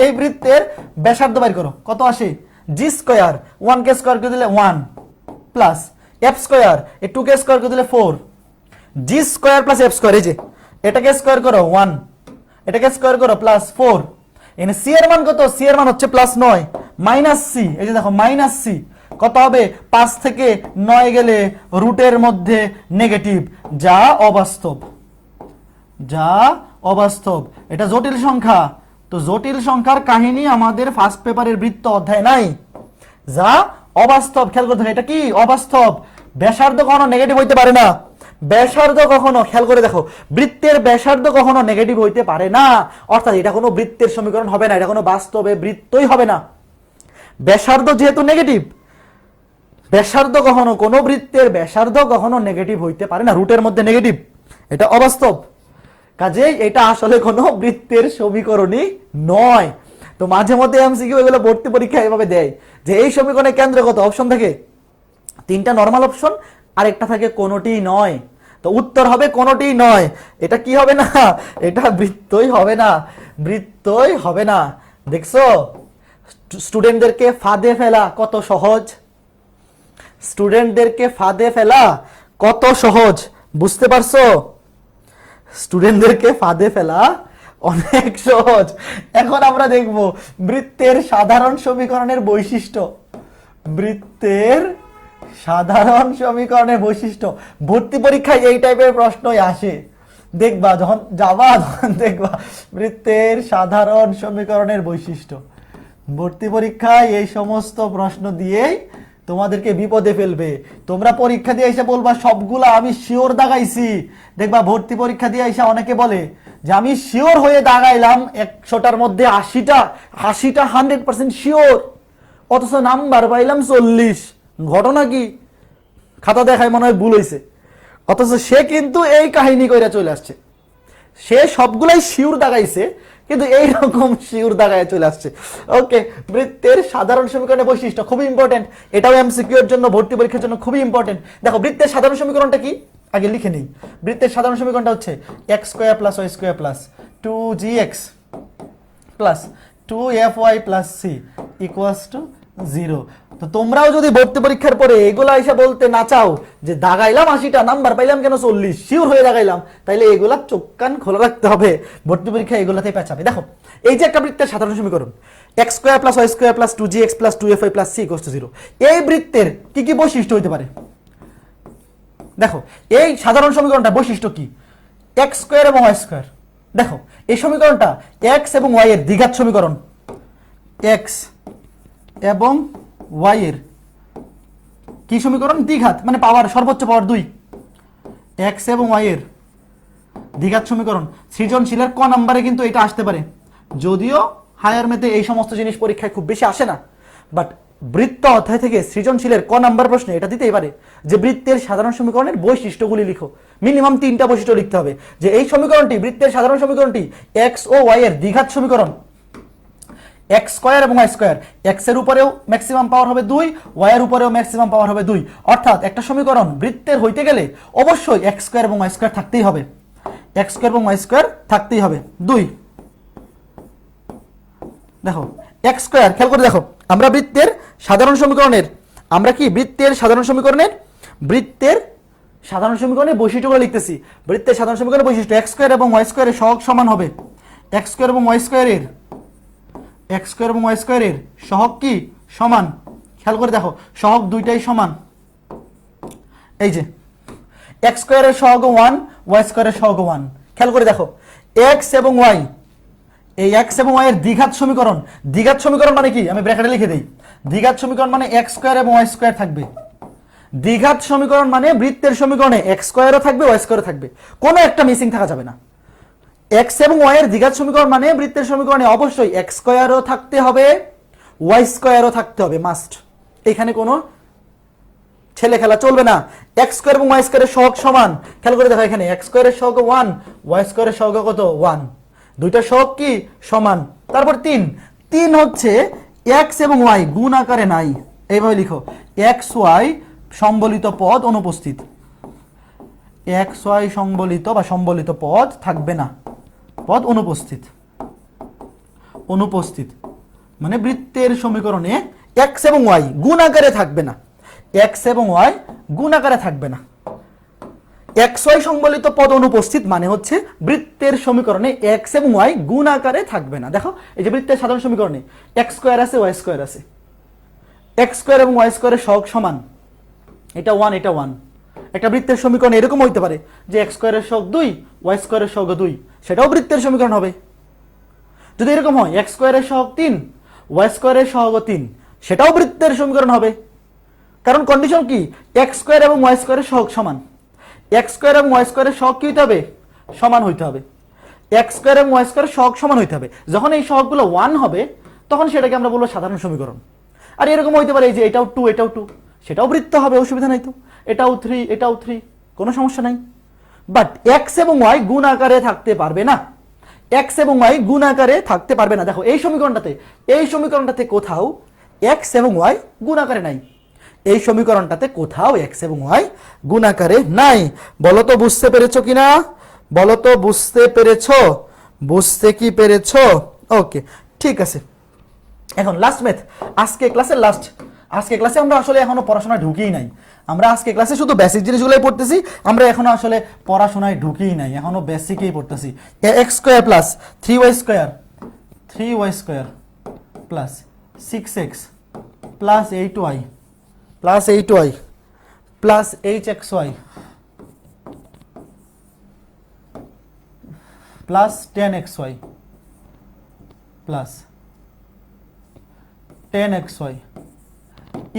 [SPEAKER 1] এই বৃত্তের ব্যাসার্ধ বের করো, কত আসে? g স্কয়ার, 1 কে স্কয়ার করে দিলে 1 প্লাস f স্কয়ার, এই 2 কে স্কয়ার করে দিলে 4, g square plus f square, এই যে এটাকে স্কয়ার করো 1, এটাকে স্কয়ার করো প্লাস 4, এখানে c এর মান কত? c এর মান হচ্ছে +9 মাইনাস c, এই যে দেখো মাইনাস c কত হবে? 5 থেকে 9 গেলে রুটের মধ্যে নেগেটিভ, যা অবাস্তব, যা অবাস্তব। এটা জটিল সংখ্যা, তো জটিল সংখ্যার কাহিনী আমাদের ফার্স্ট পেপারের বৃত্ত অধ্যায় নাই, যা অবাস্তব। খেয়াল করতে হবে এটা কি অবাস্তব। ব্যাসার্ধ কখনো নেগেটিভ হইতে পারে না, ব্যাসার্ধ কখনো, খেয়াল করে দেখো, বৃত্তের ব্যাসার্ধ কখনো নেগেটিভ হইতে পারে না, অর্থাৎ এটা কোনো বৃত্তের সমীকরণ হবে না, এটা কোনো বাস্তবে বৃত্তই হবে না। ব্যাসার্ধ যেহেতু নেগেটিভ, ব্যাসার্ধ কখনো, কোনো বৃত্তের ব্যাসার্ধ কখনো নেগেটিভ হইতে পারে না, রুটের মধ্যে নেগেটিভ, এটা অবাস্তব। কাজেই এটা আসলে কোনো বৃত্তের সমীকরণই নয়। তো মাঝে মধ্যে এমসিকিউ এগুলো ভর্তি পরীক্ষা এভাবে দেয় যে এই সমীকরণের কেন্দ্র কত? অপশন থাকে 3টা নরমাল অপশন, আর একটা থাকে কোনোটিই নয়। তো উত্তর হবে কোনোটিই নয়। এটা কি হবে না? এটা বৃত্তই হবে না, বৃত্তই হবে না। দেখছো স্টুডেন্টদেরকে ফাঁদে ফেলা কত সহজ, স্টুডেন্টদেরকে ফাঁদে ফেলা কত সহজ, বুঝতে পারছো? স্টুডেন্টদেরকে ফাঁদে ফেলা অনেক সহজ। এখন আমরা দেখব বৃত্তের সাধারণ সমীকরণের বৈশিষ্ট্য, বৃত্তের সাধারণ সমীকরণের বৈশিষ্ট্য। ভর্তি পরীক্ষায় এই টাইপের প্রশ্নই আসে, দেখবা যখন যাবা তখন দেখবা বৃত্তের সাধারণ সমীকরণের বৈশিষ্ট্য। ভর্তি পরীক্ষায় এই সমস্ত প্রশ্ন দিয়েই তোমাদেরকে বিপদে ফেলবে। তোমরা পরীক্ষা দিয়ে এসে বলবা সবগুলা আমি শিওর দাগাইছি, দেখবা ভর্তি পরীক্ষা দিয়ে এসে অনেকে বলে যে আমি শিওর হয়ে দাগাইলাম 100টার মধ্যে 80টা 100% শিওর, অথচ নাম্বার পাইলাম 40। ঘটনা কি? খাতা দেখায় মনে হয় ভুল হয়েছে, অথচ সে কিন্তু এই কাহিনী কইরা চলে আসছে, সে সবগুলাই শিওর দাগাইছে কিন্তু এইরকম শিওর দাগায় চলে আসছে। ওকে, বৃত্তের সাধারণ সমীকরণের বৈশিষ্ট্য খুবই ইম্পর্টেন্ট, এটাও এমসিকিউ এর জন্য, ভর্তি পরীক্ষার জন্য খুবই ইম্পর্টেন্ট। দেখো বৃত্তের সাধারণ সমীকরণটা কি আগে লিখে নেই। বৃত্তের সাধারণ সমীকরণটা হচ্ছে x² + y² + 2gx + 2fy + c = 0। তো তোমরাও যদি ভর্তি পরীক্ষার পরে এগুলা এসে বলতে না চাও যে দাগাইলাম 80টা নাম্বার পাইলাম কেন 40, শিওর হয়ে দাগাইলাম, তাইলে এগুলা চোখ কান খোলা রাখতে হবে, ভর্তি পরীক্ষা এগুলাতে পেঁচাবে। দেখো এই যে একটা বৃত্তের সাধারণ সমীকরণ x square plus y square plus 2gx plus 2fy plus c equals to 0, এই বৃত্তের কি কি বৈশিষ্ট্য হতে পারে? দেখো এই সাধারণ সমীকরণটা বৈশিষ্ট্য কি? x স্কয়ার এবং y স্কয়ার। দেখো এই সমীকরণটা x এবং y এর দ্বিঘাত সমীকরণ, x এবং y এর কি সমীকরণ? দ্বিঘাত, মানে পাওয়ার সর্বোচ্চ পাওয়ার 2, x এবং y এর দ্বিঘাত সমীকরণ। সৃজনশীলের ক নাম্বারে কিন্তু এটা আসতে পারে, যদিও হায়ার ম্যাথে এই সমস্ত জিনিস পরীক্ষায় খুব বেশি আসে না, বাট বৃত্ত অধ্যায় থেকে সৃজনশীলের ক নাম্বার প্রশ্নে এটা দিতেই পারে যে বৃত্তের সাধারণ সমীকরণের বৈশিষ্ট্যগুলি লিখো। মিনিমাম 3টা বৈশিষ্ট্য লিখতে হবে যে এই সমীকরণটি, বৃত্তের সাধারণ সমীকরণটি x ও y এর দ্বিঘাত সমীকরণ, x স্কয়ার এবং y স্কয়ার, x এর উপরেও ম্যাক্সিমাম পাওয়ার হবে 2, y এর উপরেও ম্যাক্সিমাম পাওয়ার হবে 2, অর্থাৎ একটা সমীকরণ বৃত্তের হইতে গেলে অবশ্যই x স্কয়ার এবং y স্কয়ার থাকতেই হবে, x স্কয়ার এবং y স্কয়ার থাকতেই হবে 2। দেখো x স্কয়ার, খেয়াল করে দেখো আমরা বৃত্তের সাধারণ সমীকরণের, আমরা কি বৃত্তের সাধারণ সমীকরণের বৈশিষ্ট্যগুলো লিখতেছি। বৃত্তের সাধারণ সমীকরণের বৈশিষ্ট্য x স্কয়ার এবং y স্কয়ারের সহগ সমান হবে, x স্কয়ার এবং y স্কয়ারের সহগ কি সমান। খেয়াল করে দেখো সহগ দুইটাই সমান, এই যে x স্কয়ারের সহগ 1, y স্কয়ারের সহগ 1। খেয়াল করে দেখো x এবং y, এই x এবং y এর দ্বিঘাত সমীকরণ, দ্বিঘাত সমীকরণ মানে কি আমি ব্র্যাকেটে লিখে দেই, দ্বিঘাত সমীকরণ মানে x স্কয়ার এবং y স্কয়ার থাকবে। দ্বিঘাত সমীকরণ মানে বৃত্তের সমীকরণে x স্কয়ারও থাকবে y স্কয়ারও থাকবে, কোনো একটা মিসিং থাকা যাবে না। x এবং y এর দ্বিঘাত সমীকরণ মানে বৃত্তের সমীকরণে অবশ্যই x স্কয়ারও থাকতে হবে, y স্কয়ারও থাকতে হবে, মাস্ট। এখানে কোনো ছেলে খেলা চলবে না। x স্কয়ার এবং y স্কয়ারের সহগ সমান। খেয়াল করে দেখো এখানে x স্কয়ারের সহগ 1, y স্কয়ারের সহগ কত 1, দুইটা সহগ কি সমান। তারপর 3 হচ্ছে x এবং y গুণ আকারে নাই, এইভাবে লিখো x y সম্বলিত পদ অনুপস্থিত, x y সংবলিত বা সম্বলিত পদ থাকবে না, পদ অনুপস্থিত মানে বৃত্তের সমীকরণে x এবং y গুণ আকারে থাকবে না, x এবং y গুণ আকারে থাকবে না। xy সংবলিত পদ অনুপস্থিত মানে হচ্ছে বৃত্তের সমীকরণে x এবং y গুণ আকারে থাকবে না। দেখো এই যে বৃত্তের সাধারণ সমীকরণে x স্কয়ার আছে y স্কয়ার আছে, x স্কয়ার এবং y স্কয়ারের সহগ সমান, এটা 1 এটা 1। একটা বৃত্তের সমীকরণ এরকম হইতে পারে যে x স্কয়ারের সহগ 2, y স্কয়ারের সহগ 2, সেটাও বৃত্তের সমীকরণ হবে। যদি এরকম হয় x স্কয়ারের সহগ 3, y স্কয়ারের সহগ 3, সেটাও বৃত্তের সমীকরণ হবে। কারণ কন্ডিশন কি x স্কয়ার এবং y স্কয়ারের সহগ সমান, x স্কয়ার এবং y স্কয়ারের সহগ কি হইতে হবে সমান হইতে হবে, x স্কয়ার এবং y স্কয়ারের সহগ সমান হইতে হবে। যখন এই সহগগুলো 1 হবে তখন সেটাকে আমরা বলবো সাধারণ সমীকরণ। আর এরকম হইতে পারে এই যে এটাও 2 এটাও 2, সেটাও বৃত্ত হবে, অসুবিধা নাই তো, এটাও 3 এটাও 3, কোনো সমস্যা নাই। বাট x এবং y গুণ আকারে থাকতে পারবে না, x এবং y গুণ আকারে থাকতে পারবে না। দেখো এই সমীকরণটাতে কোথাও x এবং y গুণ আকারে নাই, এই সমীকরণটাতে কোথাও x এবং y গুণ আকারে নাই। বলো তো বুঝতে পেরেছো কিনা, বলো তো বুঝতে পেরেছো, বুঝতে কি পেরেছো? ওকে ঠিক আছে। এখন লাস্ট ম্যাথ, আজকে ক্লাসে আমরা আসলে এখনো পড়াশোনায় ঢুকিই নাই, আমরা আজকে ক্লাসে শুধু বেসিক জিনিসগুলোই পড়তেছি, আমরা এখনো আসলে পড়াশোনায় ঢুকিই নাই, এখনো বেসিকই পড়তেছি। x square plus 3y square plus 6x plus 8y plus hxy plus 10xy plus 10xy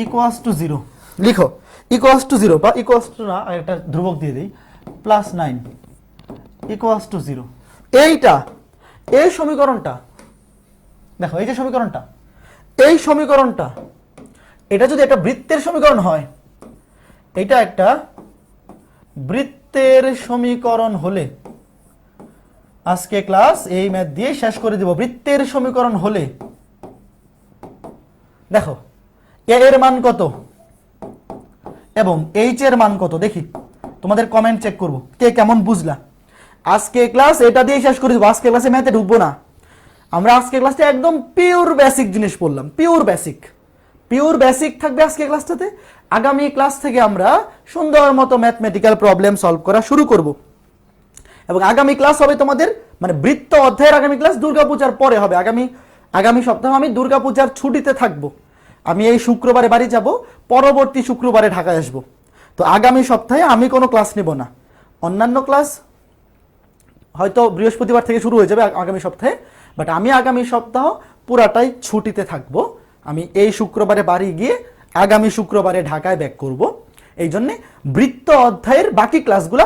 [SPEAKER 1] equals to 0 লিখো, ইকুয়ালস টু 0 বা ইকুয়ালস টু না, একটা ধ্রুবক দিয়ে দিই, প্লাস 9 ইকুয়ালস টু 0। এই সমীকরণটা দেখো, এই যে সমীকরণটা এটা যদি একটা বৃত্তের সমীকরণ হয়, এটা একটা বৃত্তের সমীকরণ হলে, আজকে ক্লাস এই ম্যাথ দিয়ে শেষ করে দিব। বৃত্তের সমীকরণ হলে দেখো a এর মান কত এবং h এর মান কত, দেখি তোমাদের কমেন্ট চেক করব কে কেমন বুঝলা। আজকে ক্লাস এটা দিয়ে শেষ করে দিব, আজকে ক্লাসে ম্যাথে ঢুকবো না আমরা। আজকে ক্লাসে একদম পিওর বেসিক জিনিস পড়লাম, পিওর বেসিক থাকবে আজকে ক্লাসটাতে। আগামী ক্লাস থেকে আমরা সুন্দর মতো ম্যাথমেটিক্যাল প্রবলেম সলভ করা শুরু করব। এবং আগামী ক্লাস হবে তোমাদের মানে বৃত্ত অধ্যায়ের আগামী ক্লাস দুর্গাপূজার পরে হবে। আগামী সপ্তাহে আমি দুর্গাপূজার ছুটিতে থাকব। আমি এই শুক্রবারে বাড়ি যাব, পরবর্তী শুক্রবারে ঢাকায় আসব। তো আগামী সপ্তাহে আমি কোনো ক্লাস নেব না। অন্যান্য ক্লাস হয়তো বৃহস্পতিবার থেকে শুরু হয়ে যাবে আগামী সপ্তাহে, বাট আমি আগামী সপ্তাহ পুরাটাই ছুটিতে থাকব। আমি এই শুক্রবারে বাড়ি গিয়ে আগামী শুক্রবারে ঢাকায় ব্যাক করব। এই জন্যে বৃত্ত অধ্যায়ের বাকি ক্লাসগুলো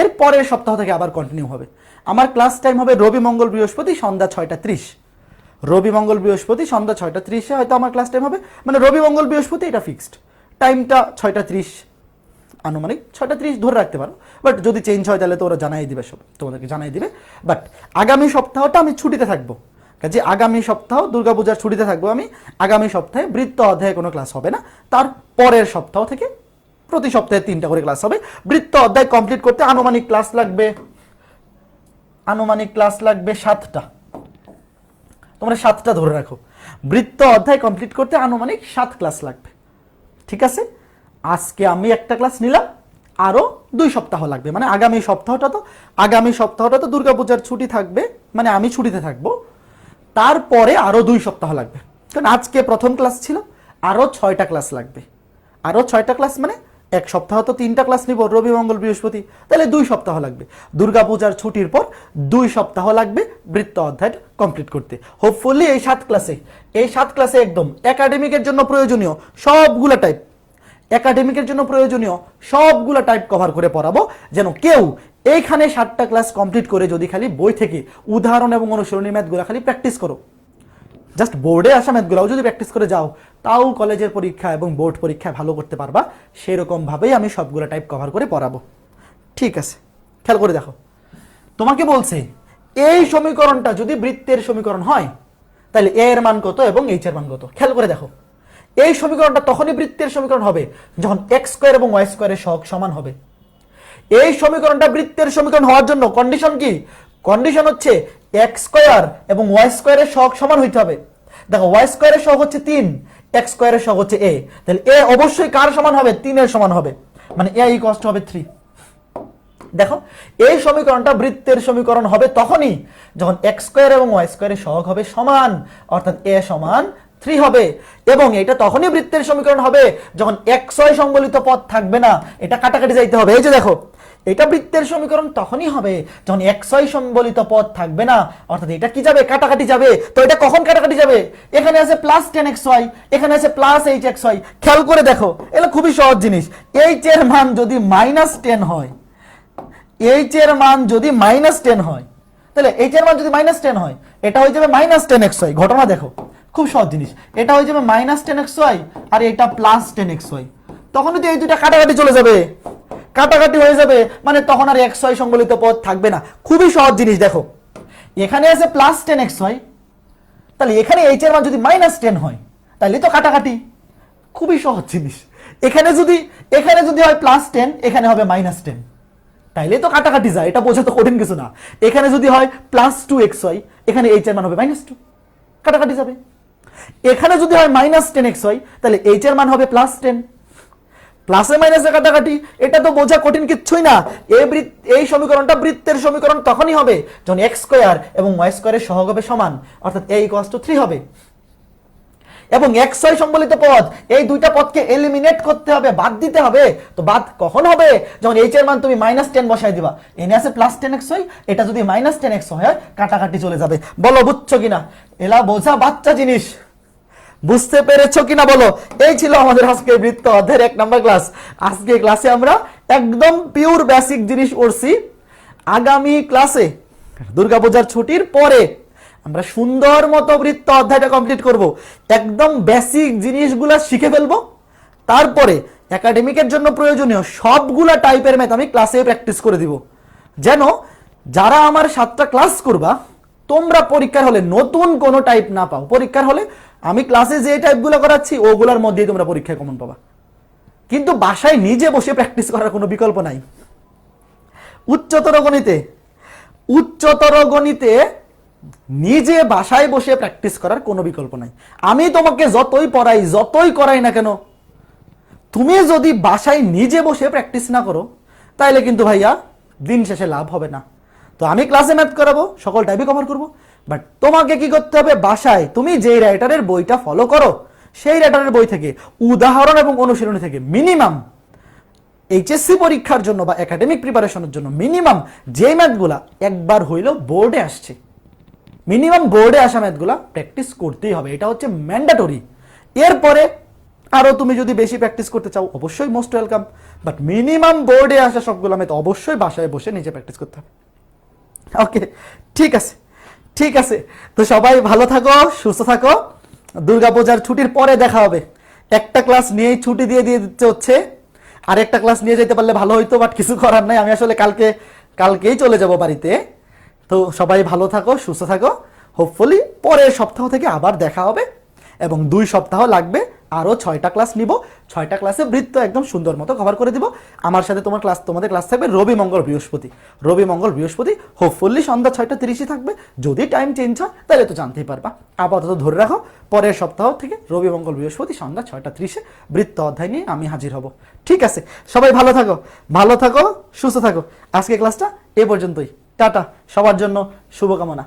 [SPEAKER 1] এর পরের সপ্তাহ থেকে আবার কন্টিনিউ হবে। আমার ক্লাস টাইম হবে রবি মঙ্গল বৃহস্পতি সন্ধ্যা 6টা 30। রবি মঙ্গল বৃহস্পতি সন্ধ্যা 6টা 30-এ হয়তো আমার ক্লাস টাইম হবে, মানে রবি মঙ্গল বৃহস্পতি এটা ফিক্সড টাইমটা 6টা 30, আনুমানিক 6টা 30 ধরে রাখতে পারো। বাট যদি চেঞ্জ হয় তাহলে তো ওরা জানাই দিবে, সব তোমাদেরকে জানাই দিবে। বাট আগামী সপ্তাহটা আমি ছুটিতে থাকবো, কাজে আগামী সপ্তাহ দুর্গাপূজার ছুটিতে থাকবো আমি। আগামী সপ্তাহে বৃত্ত অধ্যায়ে কোনো ক্লাস হবে না। তার পরের সপ্তাহ থেকে প্রতি সপ্তাহে 3টা করে ক্লাস হবে। বৃত্ত অধ্যায় কমপ্লিট করতে আনুমানিক ক্লাস লাগবে 7টা। তোমরা 7টা ধরে রাখো। বৃত্ত অধ্যায় কমপ্লিট করতে আনুমানিক 7 ক্লাস লাগবে। ঠিক আছে, আজকে আমি একটা ক্লাস নিলাম, আরো 2 সপ্তাহ লাগবে। মানে আগামী সপ্তাহটা তো দুর্গাপূজার ছুটি থাকবে, মানে আমি ছুটিতে থাকবো। তারপরে আরো 2 সপ্তাহ লাগবে, কারণ আজকে প্রথম ক্লাস ছিল, আরো 6টা ক্লাস লাগবে। আরো 6টা ক্লাস মানে এক সপ্তাহ তো 3টা ক্লাস নিব, রবি মঙ্গল বৃহস্পতি, তাহলে 2 সপ্তাহ লাগবে। দুর্গাপূজার ছুটির পর 2 সপ্তাহ লাগবে বৃত্ত অধ্যায় কমপ্লিট করতে। হোপফুলি এই 7 ক্লাসে একদম একাডেমিকের জন্য প্রয়োজনীয় সবগুলো টাইপ কভার করে পড়াবো, যেন কেউ এইখানে 7টা ক্লাস কমপ্লিট করে যদি খালি বই থেকে উদাহরণ এবং অনুশীলনী ম্যাথগুলো খালি প্র্যাকটিস করো, জাস্ট বোর্ডে আসা ম্যাথগুলোও যদি প্র্যাকটিস করে যাও, তাও কলেজের পরীক্ষা এবং বোর্ড পরীক্ষায় ভালো করতে পারবা। সেরকম ভাবেই আমি সবগুলো টাইপ কভার করে পড়াবো। ঠিক আছে, খেয়াল করে দেখো। তোমাকে বলছে এই সমীকরণটা যদি বৃত্তের সমীকরণ হয়, তাহলে এ এর মান কত এবং এইচ এর মান কত। খেয়াল করে দেখো, এই সমীকরণটা তখনই বৃত্তের সমীকরণ হবে যখন এক্স স্কয়ার এবং ওয়াই স্কয়ারের সহগ সমান হবে। এই সমীকরণটা বৃত্তের সমীকরণ হওয়ার জন্য কন্ডিশন কি? কন্ডিশন হচ্ছে এক্স স্কয়ার এবং ওয়াই স্কয়ারের সহগ সমান হইতে হবে। দেখো, ওয়াই স্কয়ারের সহগ হচ্ছে 3, এক্স স্কয়ারের সহগ হচ্ছে এ, তাহলে এ অবশ্যই কার সমান হবে? 3 এর সমান হবে, মানে এ ইকুয়াল টু হবে 3। দেখো, এই সমীকরণটা বৃত্তের সমীকরণ হবে তখনই যখন এক্স স্কয়ার এবং ওয়াই স্কয়ারের সহগ হবে সমান, অর্থাৎ এ সমান 3 হবে। এবং এটা তখনই বৃত্তের সমীকরণ হবে যখন এক্স ওয়াই সংবলিত পদ থাকবে না, এটা কাটাকাটি যাইতে হবে। এই যে দেখো, এটা বৃত্তের সমীকরণ তখনই হবে যখন এক্স ওয়াই সংবলিত পদ থাকবে না, অর্থাৎ এটা কি যাবে? কাটাকাটি যাবে। তো এটা কখন কাটাকাটি যাবে? এখানে আছে +10xy, এখানে আছে +8xy। খেয়াল করে দেখো, এটা খুবই সহজ জিনিস। এইচ এর মান যদি -10 হয়, তাহলে এইচ এর মান যদি -10 হয়, এটা হয়ে যাবে -10xy। ঘটনা দেখো, খুব সহজ জিনিস। এটা হয়ে যাবে -10xy আর এটা +10xy। তখনই তো এই দুটা কাটাকাটি চলে যাবে, কাটাকাটি হয়ে যাবে, মানে তখন আর xy সংবলিত পদ থাকবে না। খুবই সহজ জিনিস। দেখো, এখানে আছে +10xy, তাহলে এখানে এইচ এর মান যদি -10 হয়, তাহলে তো কাটাকাটি। খুবই সহজ জিনিস। এখানে যদি হয় +10, এখানে হবে -10, তাইলে তো কাটাকাটি যায়। এটা বোঝা তো কঠিন কিছু না। এখানে যদি হয় +2xy, এখানে এইচ এর মান হবে -2, কাটাকাটি যাবে। এখানে যদি হয় -10xy, তাহলে এইচ এর মান হবে +10, প্লাসে মাইনাসে কাটাকাটি। এটা তো বোঝা কঠিন কিচ্ছুই না। এই সমীকরণটা বৃত্তের সমীকরণ তখনই হবে যখন এক্স স্কয়ার এবং ওয়াই স্কয়ারের সহগ হবে সমান, অর্থাৎ a = 3 হবে। এবং এক্স ওয়াই সংবলিত পদ, এই দুইটা পদকে এলিমিনেট করতে হবে, বাদ দিতে হবে। তো বাদ কখন হবে? যখন এইচ এর মান তুমি -10 বসাই দিবা। এনে আছে +10xy, এটা যদি -10xy হয়, কাটাকাটি চলে যাবে। বলো বুঝছো কিনা? এলা বোঝা বাচ্চা জিনিস, বুঝতে পেরেছো কিনা বলো? এই ছিল আমাদের আজকে বৃত্ত অধ্যায়ের 1 নম্বর ক্লাস। আজকে ক্লাসে আমরা একদম পিওর বেসিক জিনিস পড়ছি। আগামী ক্লাসে দুর্গাপূজার ছুটির পরে আমরা সুন্দর মতো বৃত্ত অধ্যায়টা কমপ্লিট করব, একদম বেসিক জিনিসগুলা শিখে ফেলবো। তারপরে একাডেমিকের জন্য প্রয়োজনীয় সবগুলা টাইপের ম্যাথ আমি ক্লাসে প্র্যাকটিস করে দিব, যেন যারা আমার 7টা ক্লাস করবা, তোমরা পরীক্ষার হলে নতুন কোনো টাইপ না পাও। পরীক্ষার হলে আমি ক্লাসে যে টাইপগুলো করাচ্ছি ওগুলোর মধ্যেই তোমরা পরীক্ষায় কমন পাবা, কিন্তু বাসায় নিজে বসে প্র্যাকটিস করার কোনো বিকল্প নাই। উচ্চতর গণিতে নিজে বাসায় বসে প্র্যাকটিস করার কোনো বিকল্প নাই। আমি তোমাকে যতই পড়াই যতই করাই না কেন, তুমি যদি বাসায় নিজে বসে প্র্যাকটিস না করো তাহলে কিন্তু ভাইয়া দিন শেষে লাভ হবে না। তো আমি ক্লাসে ম্যাথ করাবো, সকল টাইপই কভার করবো, বাট তোমাকে কি করতে হবে, বাসায় তুমি যেই রাইটারের বইটা ফলো করো সেই রাইটারের বই থেকে, উদাহরণ এবং অনুশীলনী থেকে মিনিমাম এইচএসসি পরীক্ষার জন্য বা একাডেমিক প্রিপারেশনের জন্য মিনিমাম যে ম্যাথগুলা একবার হইলেও বোর্ডে আসছে, মিনিমাম বোর্ডে আসা ম্যাথগুলা প্র্যাকটিস করতেই হবে, এটা হচ্ছে ম্যান্ডেটরি। এরপরে আরও তুমি যদি বেশি প্র্যাকটিস করতে চাও অবশ্যই মোস্ট ওয়েলকাম, বাট মিনিমাম বোর্ডে আসা সবগুলো ম্যাথ অবশ্যই বাসায় বসে নিজে প্র্যাকটিস করতে হবে। ওকে, ঠিক আছে, ঠিক আছে। তো সবাই ভালো থাকো, সুস্থ থাকো। দুর্গাপূজার ছুটির পরে দেখা হবে। একটা ক্লাস নিয়েই ছুটি দিয়ে দিয়ে দিতে হচ্ছে, আরেকটা ক্লাস নিয়ে যেতে পারলে ভালো হইতো, বাট কিছু করার নাই। আমি আসলে কালকেই চলে যাব বাড়িতে। তো সবাই ভালো থাকো, সুস্থ থাকো। হোপফুলি পরের সপ্তাহ থেকে আবার দেখা হবে, এবং 2 সপ্তাহ লাগবে, আরও 6টা ক্লাস নিব। 6টা ক্লাসে বৃত্ত একদম সুন্দর মতো কভার করে দিব। আমার সাথে তোমাদের ক্লাস থাকবে রবি মঙ্গল বৃহস্পতি। হোপফুলি সন্ধ্যা 6:30 থাকবে। যদি টাইম চেঞ্জ হয় তাহলে তো জানতেই পারবা। আপাতত ধরে রাখো, পরের সপ্তাহ থেকে রবি মঙ্গল বৃহস্পতি সন্ধ্যা 6:30 বৃত্ত অধ্যায় নিয়ে আমি হাজির হব। ঠিক আছে, সবাই ভালো থাকো, সুস্থ থাকো। আজকে ক্লাসটা এ পর্যন্তই। টাটা, সবার জন্য শুভকামনা।